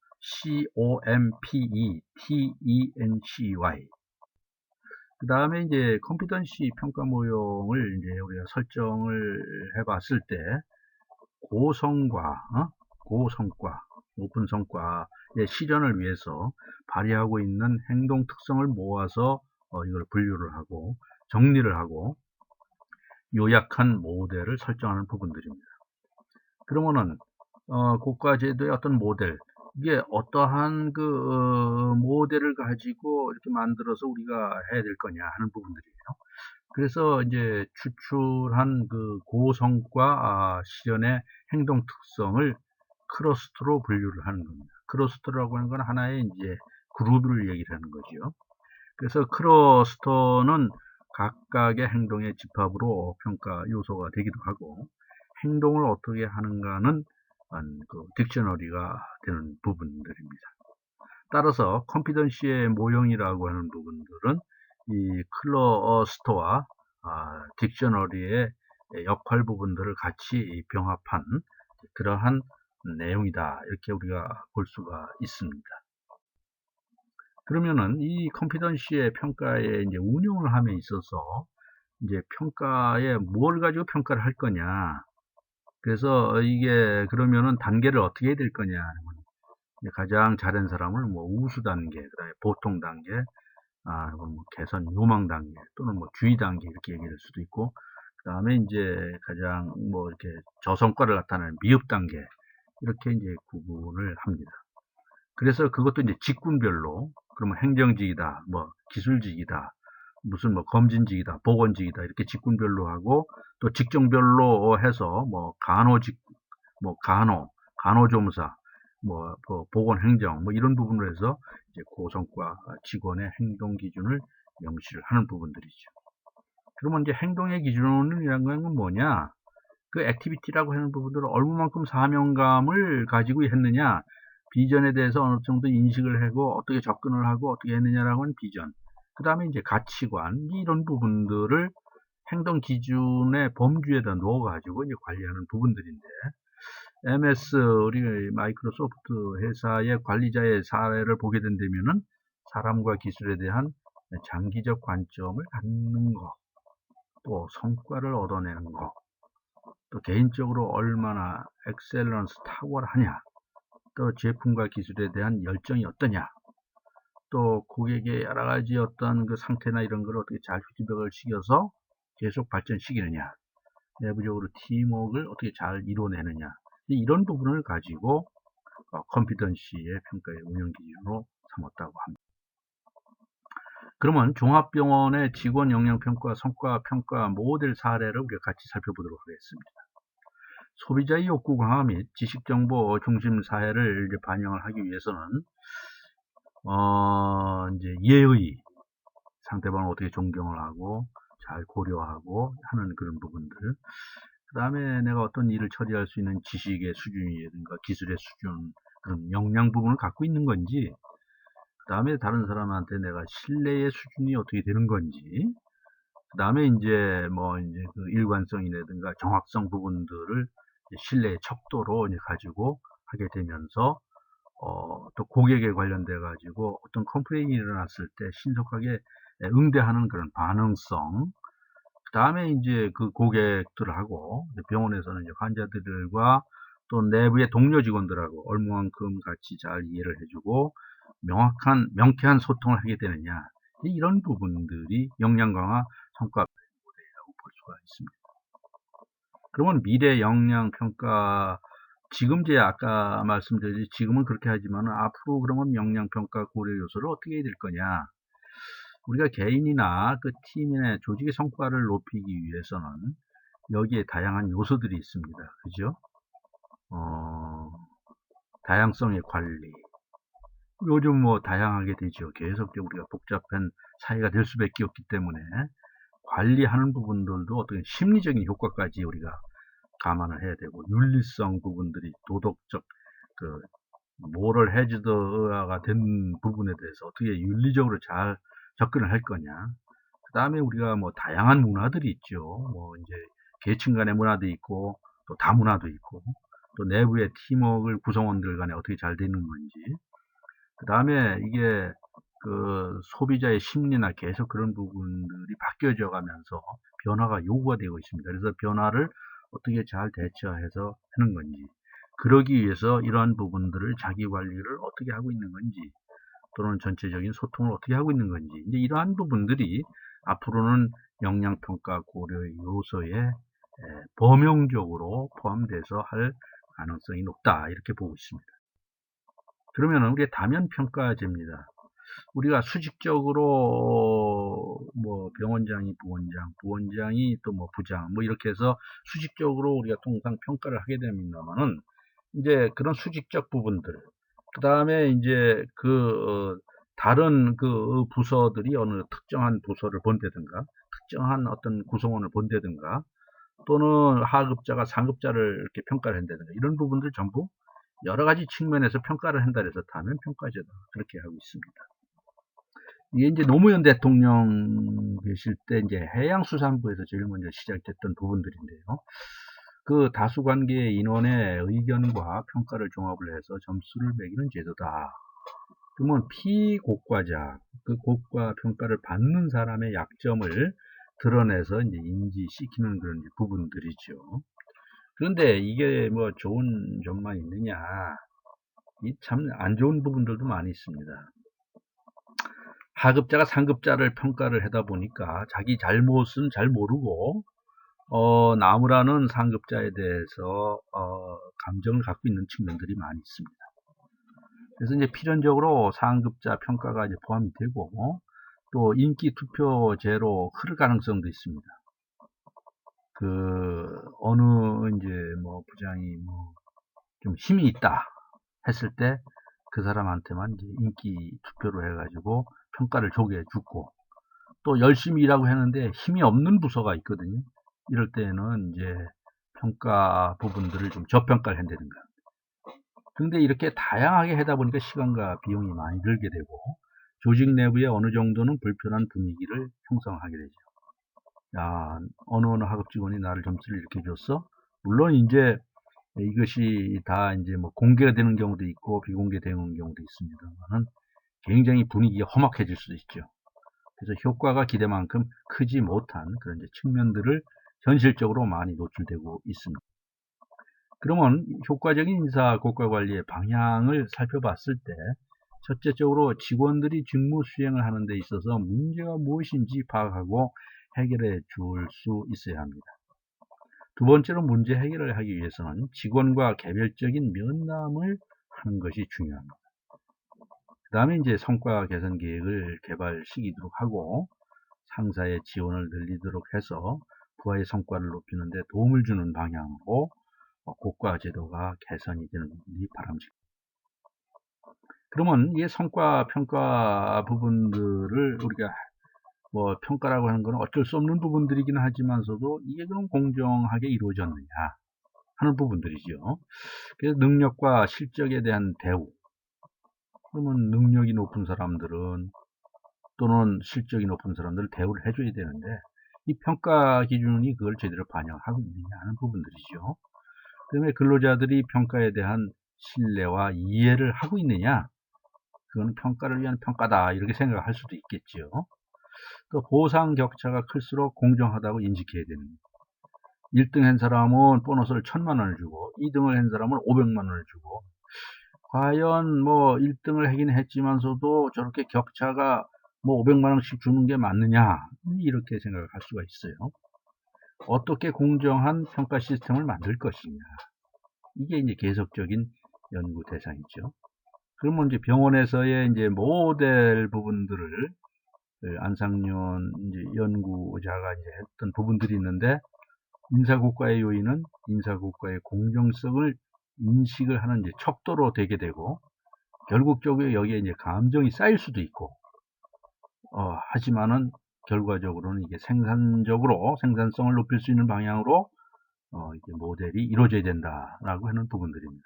C-O-M-P-E-T-E-N-C-Y. 그 다음에 이제 컴피던시 평가 모형을 이제 우리가 설정을 해봤을 때 고성과 높은 성과의 실현을 위해서 발휘하고 있는 행동 특성을 모아서 이걸 분류를 하고 정리를 하고 요약한 모델을 설정하는 부분들입니다. 그러면은 고가제도의 어떤 모델, 이게 어떠한 모델을 가지고 이렇게 만들어서 우리가 해야 될 거냐 하는 부분들이에요. 그래서 이제 추출한 고성과 실현의 행동 특성을 클러스터로 분류를 하는 겁니다. 클러스터라고 하는 건 하나의 이제 그룹을 얘기를 하는 거죠. 그래서 클러스터는 각각의 행동의 집합으로 평가 요소가 되기도 하고, 행동을 어떻게 하는가는 딕셔너리가 되는 부분들입니다. 따라서 컴피던시의 모형이라고 하는 부분들은 이 클러스터와 딕셔너리의 역할 부분들을 같이 병합한 그러한 내용이다, 이렇게 우리가 볼 수가 있습니다. 그러면은 이 컴피던시의 평가에 이제 운용을 함에 있어서 이제 평가에 뭘 가지고 평가를 할 거냐, 그래서 이게 그러면은 단계를 어떻게 해야 될 거냐, 가장 잘한 사람을 우수 단계, 그다음에 보통 단계, 개선 요망 단계, 또는 주의 단계, 이렇게 얘기할 수도 있고, 그 다음에 이제 가장 이렇게 저성과를 나타내는 미흡 단계, 이렇게 이제 구분을 합니다. 그래서 그것도 이제 직군별로, 그러면 행정직이다, 기술직이다, 무슨 검진직이다, 보건직이다, 이렇게 직군별로 하고, 또 직종별로 해서 간호직, 간호조무사, 보건행정, 이런 부분으로 해서 이제 고성과 직원의 행동 기준을 명시를 하는 부분들이죠. 그러면 이제 행동의 기준이라는 건 뭐냐? 그 액티비티라고 하는 부분들을 얼마만큼 사명감을 가지고 했느냐, 비전에 대해서 어느 정도 인식을 하고 어떻게 접근을 하고 어떻게 했느냐라고 하는 비전, 그 다음에 이제 가치관, 이런 부분들을 행동 기준의 범주에다 넣어가지고 이제 관리하는 부분들인데, MS, 우리 마이크로소프트 회사의 관리자의 사례를 보게 된다면은 사람과 기술에 대한 장기적 관점을 갖는 것, 또 성과를 얻어내는 것, 또 개인적으로 얼마나 엑셀런스 탁월하냐, 또 제품과 기술에 대한 열정이 어떠냐, 또 고객의 여러 가지 어떤 상태나 이런 걸 어떻게 잘 피드백을 시켜서 계속 발전시키느냐, 내부적으로 팀워크를 어떻게 잘 이뤄내느냐, 이런 부분을 가지고 컴피던시의 평가의 운영 기준으로 삼았다고 합니다. 그러면 종합병원의 직원 역량평가, 성과평가 모델 사례를 우리가 같이 살펴보도록 하겠습니다. 소비자의 욕구 강화 및 지식정보 중심 사회를 이제 반영을 하기 위해서는 이제 예의, 상대방을 어떻게 존경을 하고 잘 고려하고 하는 그런 부분들, 그 다음에 내가 어떤 일을 처리할 수 있는 지식의 수준이라든가 기술의 수준, 그런 역량 부분을 갖고 있는 건지, 그 다음에 다른 사람한테 내가 신뢰의 수준이 어떻게 되는 건지, 그 다음에 이제 그 일관성이라든가 정확성 부분들을 신뢰의 척도로 이제 가지고 하게 되면서 또 고객에 관련돼 가지고 어떤 컴플레인이 일어났을 때 신속하게 응대하는 그런 반응성, 그 다음에 이제 그 고객들하고 병원에서는 이제 환자들과 또 내부의 동료 직원들하고 얼마만큼 같이 잘 이해를 해주고 명쾌한 소통을 하게 되느냐, 이런 부분들이 역량 강화 성과 모델이라고 볼 수가 있습니다. 그러면 미래 역량 평가, 지금 아까 말씀드렸듯이 지금은 그렇게 하지만 앞으로 그러면 역량 평가 고려 요소를 어떻게 해야 될 거냐? 우리가 개인이나 그 팀의 조직의 성과를 높이기 위해서는 여기에 다양한 요소들이 있습니다. 그죠? 다양성의 관리. 요즘 다양하게 되죠. 계속적으로 우리가 복잡한 사회가 될 수밖에 없기 때문에 관리하는 부분들도 어떻게 심리적인 효과까지 우리가 감안을 해야 되고, 윤리성 부분들이 도덕적 모럴 해즈드가 된 부분에 대해서 어떻게 윤리적으로 잘 접근을 할 거냐. 그 다음에 우리가 다양한 문화들이 있죠. 이제 계층 간의 문화도 있고, 또 다문화도 있고, 또 내부의 팀워크를 구성원들 간에 어떻게 잘 되는 건지. 그 다음에 이게 소비자의 심리나 계속 그런 부분들이 바뀌어져 가면서 변화가 요구가 되고 있습니다. 그래서 변화를 어떻게 잘 대처해서 하는 건지, 그러기 위해서 이러한 부분들을 자기 관리를 어떻게 하고 있는 건지, 또는 전체적인 소통을 어떻게 하고 있는 건지, 이제 이러한 부분들이 앞으로는 역량평가 고려 요소에 범용적으로 포함돼서 할 가능성이 높다 이렇게 보고 있습니다. 그러면 우리의 다면평가제입니다. 우리가 수직적으로 뭐 병원장이 부원장, 부원장이 또 뭐 부장 뭐 이렇게 해서 수직적으로 우리가 통상 평가를 하게 됩니다만은 이제 그런 수직적 부분들 그 다음에 이제 다른 그 부서들이 어느 특정한 부서를 본다든가 특정한 어떤 구성원을 본다든가 또는 하급자가 상급자를 이렇게 평가를 한다든가 이런 부분들 전부 여러 가지 측면에서 평가를 한다 해서 다면 평가제다 그렇게 하고 있습니다. 이게 이제 노무현 대통령 계실 때 이제 해양수산부에서 제일 먼저 시작됐던 부분들인데요. 그 다수관계 인원의 의견과 평가를 종합을 해서 점수를 매기는 제도다. 그러면 피고과자, 그 고과 평가를 받는 사람의 약점을 드러내서 이제 인지시키는 그런 부분들이죠. 그런데 이게 뭐 좋은 점만 있느냐? 이 참 안 좋은 부분들도 많이 있습니다. 하급자가 상급자를 평가를 하다 보니까 자기 잘못은 잘 모르고 나무라는 상급자에 대해서 감정을 갖고 있는 측면들이 많이 있습니다. 그래서 이제 필연적으로 상급자 평가가 이제 포함이 되고 또 인기 투표제로 흐를 가능성도 있습니다. 어느 이제 뭐 부장이 뭐 좀 힘이 있다 했을 때 그 사람한테만 이제 인기 투표로 해가지고 평가를 조게 주고 또 열심히 일하고 했는데 힘이 없는 부서가 있거든요. 이럴 때는 이제 평가 부분들을 좀 저평가를 한다든가. 근데 이렇게 다양하게 하다 보니까 시간과 비용이 많이 들게 되고 조직 내부에 어느 정도는 불편한 분위기를 형성하게 되죠. 야, 어느 하급 직원이 나를 점수를 이렇게 줬어? 물론 이제 이것이 다 이제 뭐 공개가 되는 경우도 있고 비공개되는 경우도 있습니다만은 굉장히 분위기가 험악해질 수도 있죠. 그래서 효과가 기대만큼 크지 못한 그런 이제 측면들을 현실적으로 많이 노출되고 있습니다. 그러면 효과적인 인사 고과 관리의 방향을 살펴봤을 때 첫째적으로 직원들이 직무 수행을 하는 데 있어서 문제가 무엇인지 파악하고 해결해 줄 수 있어야 합니다. 두 번째로 문제 해결을 하기 위해서는 직원과 개별적인 면담을 하는 것이 중요합니다. 그 다음에 이제 성과 개선 계획을 개발시키도록 하고 상사의 지원을 늘리도록 해서 부하의 성과를 높이는 데 도움을 주는 방향으로 고과 제도가 개선이 되는 부분이 바람직합니다. 그러면 이 성과 평가 부분들을 우리가 뭐 평가라고 하는 것은 어쩔 수 없는 부분들이긴 하지만서도 이게 그럼 공정하게 이루어졌느냐 하는 부분들이죠. 그래서 능력과 실적에 대한 대우. 그러면 능력이 높은 사람들은 또는 실적이 높은 사람들을 대우를 해줘야 되는데 이 평가 기준이 그걸 제대로 반영하고 있느냐 하는 부분들이죠. 그다음에 근로자들이 평가에 대한 신뢰와 이해를 하고 있느냐 그거는 평가를 위한 평가다 이렇게 생각할 수도 있겠죠. 또 보상 격차가 클수록 공정하다고 인식해야 됩니다. 1등 한 사람은 보너스를 1000만 원을 주고 2등을 한 사람은 500만 원을 주고 과연 뭐 1등을 하긴 했지만서도 저렇게 격차가 뭐 500만 원씩 주는 게 맞느냐 이렇게 생각을 할 수가 있어요. 어떻게 공정한 평가 시스템을 만들 것이냐 이게 이제 계속적인 연구 대상이죠. 그러면 이제 병원에서의 이제 모델 부분들을 안상년 이제 연구자가 이제 했던 부분들이 있는데 인사고과의 요인은 인사고과의 공정성을 인식을 하는 이제 척도로 되게 되고 결국적으로 여기에 이제 감정이 쌓일 수도 있고 하지만은 결과적으로는 이게 생산성을 높일 수 있는 방향으로 이게 모델이 이루어져야 된다라고 하는 부분들입니다.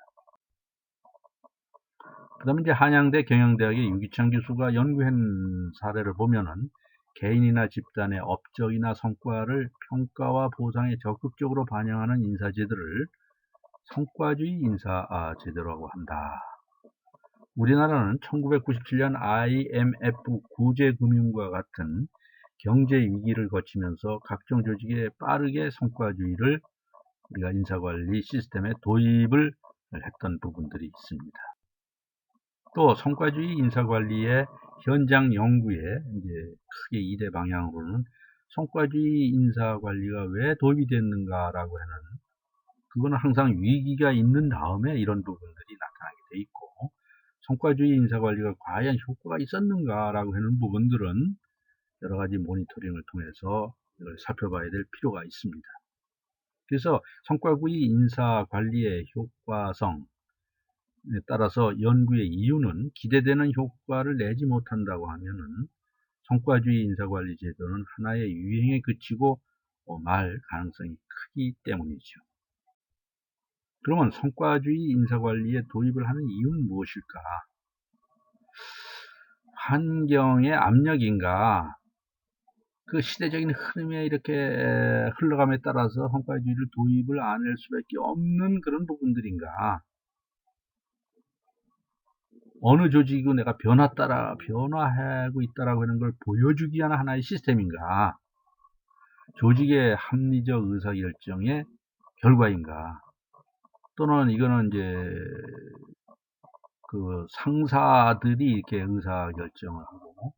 그 다음에 이제 한양대 경영대학의 유기찬 교수가 연구한 사례를 보면은 개인이나 집단의 업적이나 성과를 평가와 보상에 적극적으로 반영하는 인사제도를 성과주의 인사제도라고 한다. 우리나라는 1997년 IMF 구제금융과 같은 경제 위기를 거치면서 각종 조직에 빠르게 성과주의를 우리가 인사관리 시스템에 도입을 했던 부분들이 있습니다. 또 성과주의 인사관리의 현장 연구의 이제 크게 2대 방향으로는 성과주의 인사관리가 왜 도입이 됐는가라고 하는, 그거는 항상 위기가 있는 다음에 이런 부분들이 나타나게 돼 있고, 성과주의 인사관리가 과연 효과가 있었는가라고 하는 부분들은 여러 가지 모니터링을 통해서 이걸 살펴봐야 될 필요가 있습니다. 그래서 성과주의 인사관리의 효과성에 따라서 연구의 이유는 기대되는 효과를 내지 못한다고 하면은 성과주의 인사관리 제도는 하나의 유행에 그치고 말 가능성이 크기 때문이죠. 그러면 성과주의 인사관리에 도입을 하는 이유는 무엇일까? 환경의 압력인가? 그 시대적인 흐름에 이렇게 흘러감에 따라서 성과주의를 도입을 안 할 수밖에 없는 그런 부분들인가? 어느 조직이고 내가 변화하고 있다라고 하는 걸 보여주기 위한 하나의 시스템인가? 조직의 합리적 의사결정의 결과인가? 또는 이거는 이제 그 상사들이 이렇게 의사결정을 하고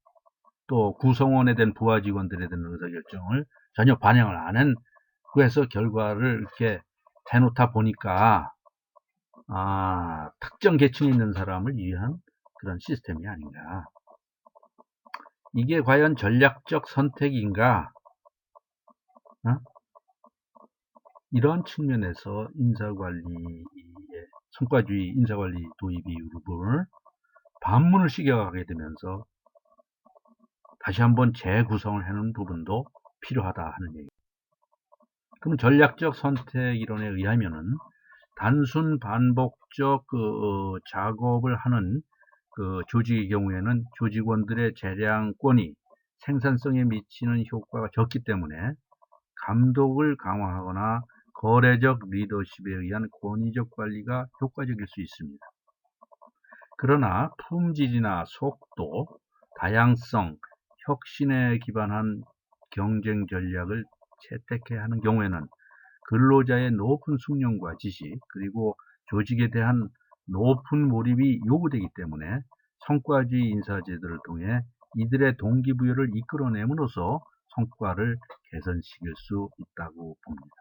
또 구성원에 대한 부하 직원들에 대한 의사결정을 전혀 반영을 안 한, 그래서 결과를 이렇게 대놓다 보니까 특정 계층에 있는 사람을 위한 그런 시스템이 아닌가. 이게 과연 전략적 선택인가? 이런 측면에서 인사관리의 성과주의 인사관리 도입 이유를 반문을 시켜가게 되면서 다시 한번 재구성을 해놓은 부분도 필요하다 하는 얘기. 그럼 전략적 선택 이론에 의하면은 단순 반복적 작업을 하는 그 조직의 경우에는 조직원들의 재량권이 생산성에 미치는 효과가 적기 때문에 감독을 강화하거나 거래적 리더십에 의한 권위적 관리가 효과적일 수 있습니다. 그러나 품질이나 속도, 다양성, 혁신에 기반한 경쟁 전략을 채택해야 하는 경우에는 근로자의 높은 숙련과 지식, 그리고 조직에 대한 높은 몰입이 요구되기 때문에 성과주의 인사제도를 통해 이들의 동기부여를 이끌어내므로써 성과를 개선시킬 수 있다고 봅니다.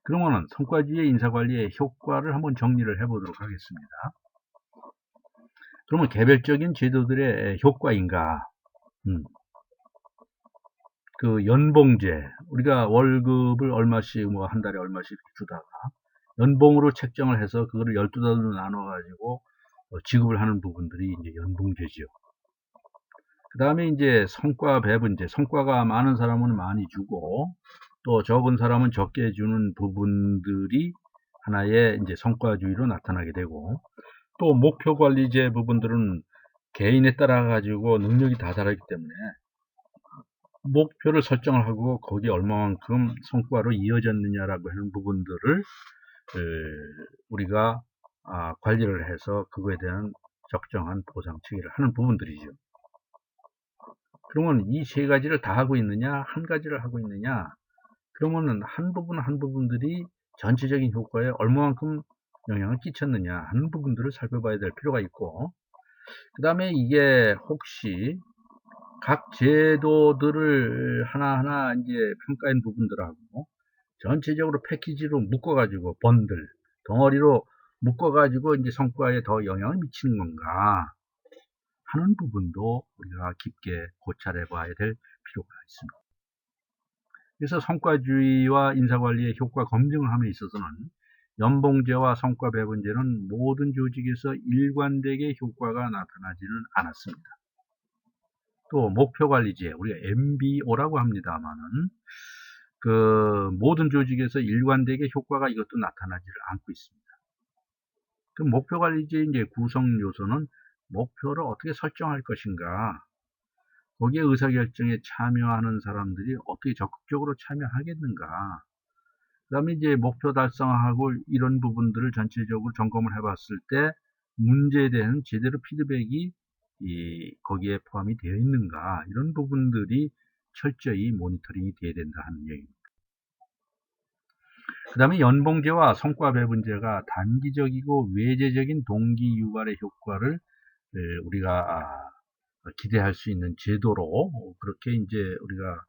그러면 성과주의 인사관리의 효과를 한번 정리를 해보도록 하겠습니다. 그러면 개별적인 제도들의 효과인가? 그 연봉제, 우리가 월급을 얼마씩 한 달에 얼마씩 주다가 연봉으로 책정을 해서 그거를 12달로 나눠 가지고 지급을 하는 부분들이 이제 연봉제죠. 그 다음에 이제 성과 배분제, 성과가 많은 사람은 많이 주고 또 적은 사람은 적게 주는 부분들이 하나의 이제 성과주의로 나타나게 되고, 또 목표 관리제 부분들은 개인에 따라 가지고 능력이 다 다르기 때문에 목표를 설정을 하고 거기에 얼마만큼 성과로 이어졌느냐라고 하는 부분들을 우리가 관리를 해서 그거에 대한 적정한 보상 체계를 하는 부분들이죠. 그러면 이 세 가지를 다 하고 있느냐, 한 가지를 하고 있느냐, 그러면은 한 부분들이 전체적인 효과에 얼마만큼 영향을 끼쳤느냐 하는 부분들을 살펴봐야 될 필요가 있고, 그 다음에 이게 혹시 각 제도들을 하나하나 이제 평가한 부분들하고 전체적으로 패키지로 묶어가지고 번들, 덩어리로 묶어가지고 이제 성과에 더 영향을 미치는 건가 하는 부분도 우리가 깊게 고찰해 봐야 될 필요가 있습니다. 그래서 성과주의와 인사관리의 효과 검증을 함에 있어서는 연봉제와 성과 배분제는 모든 조직에서 일관되게 효과가 나타나지는 않았습니다. 또 목표관리제, 우리가 MBO라고 합니다만은 그 모든 조직에서 일관되게 효과가 이것도 나타나지를 않고 있습니다. 그 목표관리제의 이제 구성 요소는 목표를 어떻게 설정할 것인가, 거기에 의사결정에 참여하는 사람들이 어떻게 적극적으로 참여하겠는가, 그 다음에 이제 목표 달성하고 이런 부분들을 전체적으로 점검을 해봤을 때 문제에 대한 제대로 피드백이 거기에 포함이 되어 있는가, 이런 부분들이 철저히 모니터링이 되어야 된다 하는 얘기입니다. 그 다음에 연봉제와 성과배분제가 단기적이고 외제적인 동기 유발의 효과를 우리가 기대할 수 있는 제도로 그렇게 이제 우리가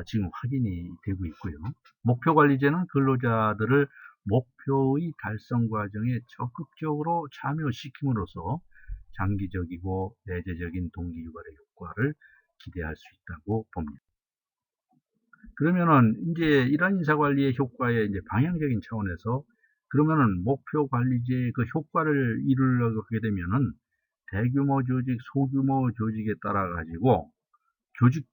지금 확인이 되고 있고요. 목표관리제는 근로자들을 목표의 달성 과정에 적극적으로 참여시킴으로써 장기적이고 내재적인 동기 유발의 효과를 기대할 수 있다고 봅니다. 그러면은 이제 이런 인사관리의 효과의 이제 방향적인 차원에서 그러면은 목표 관리제의 그 효과를 이루려고 하게 되면은 대규모 조직, 소규모 조직에 따라 가지고 조직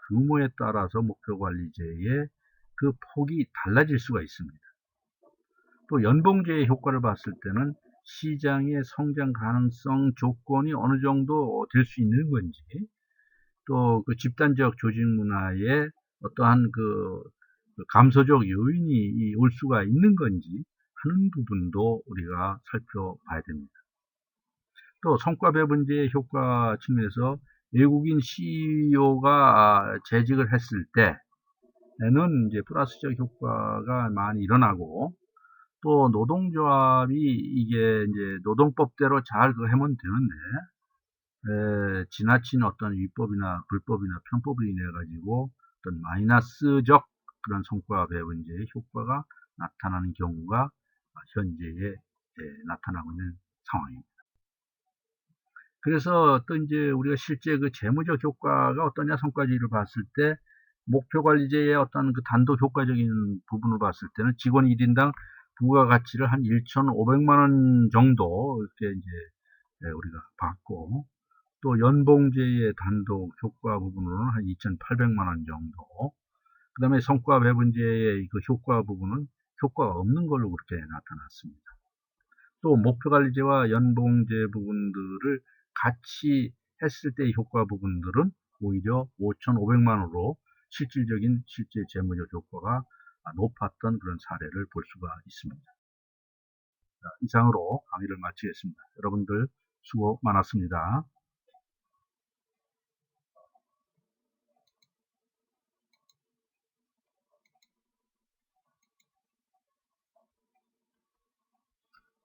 규모에 따라서 목표 관리제의 그 폭이 달라질 수가 있습니다. 또 연봉제의 효과를 봤을 때는 시장의 성장 가능성 조건이 어느 정도 될 수 있는 건지, 또 그 집단적 조직 문화에 어떠한 그 감소적 요인이 올 수가 있는 건지 하는 부분도 우리가 살펴봐야 됩니다. 또 성과 배분제의 효과 측면에서 외국인 CEO가 재직을 했을 때에는 이제 플러스적 효과가 많이 일어나고, 또 노동조합이 이게 이제 노동법대로 잘 그거 하면 되는데, 지나친 어떤 위법이나 불법이나 편법을 인해 가지고 어떤 마이너스적 그런 성과 배분제의 효과가 나타나는 경우가 현재에 나타나고 있는 상황입니다. 그래서 또 이제 우리가 실제 그 재무적 효과가 어떠냐 성과지를 봤을 때 목표 관리제의 어떤 그 단독 효과적인 부분을 봤을 때는 직원 1인당 부가가치를 한 1,500만 원 정도 이렇게 이제 우리가 봤고, 또 연봉제의 단독 효과 부분으로는 한 2,800만 원 정도, 그 다음에 성과 배분제의 그 효과 부분은 효과가 없는 걸로 그렇게 나타났습니다. 또 목표관리제와 연봉제 부분들을 같이 했을 때의 효과 부분들은 오히려 5,500만 원으로 실제 재무적 효과가 높았던 그런 사례를 볼 수가 있습니다. 이상으로 강의를 마치겠습니다. 여러분들 수고 많았습니다.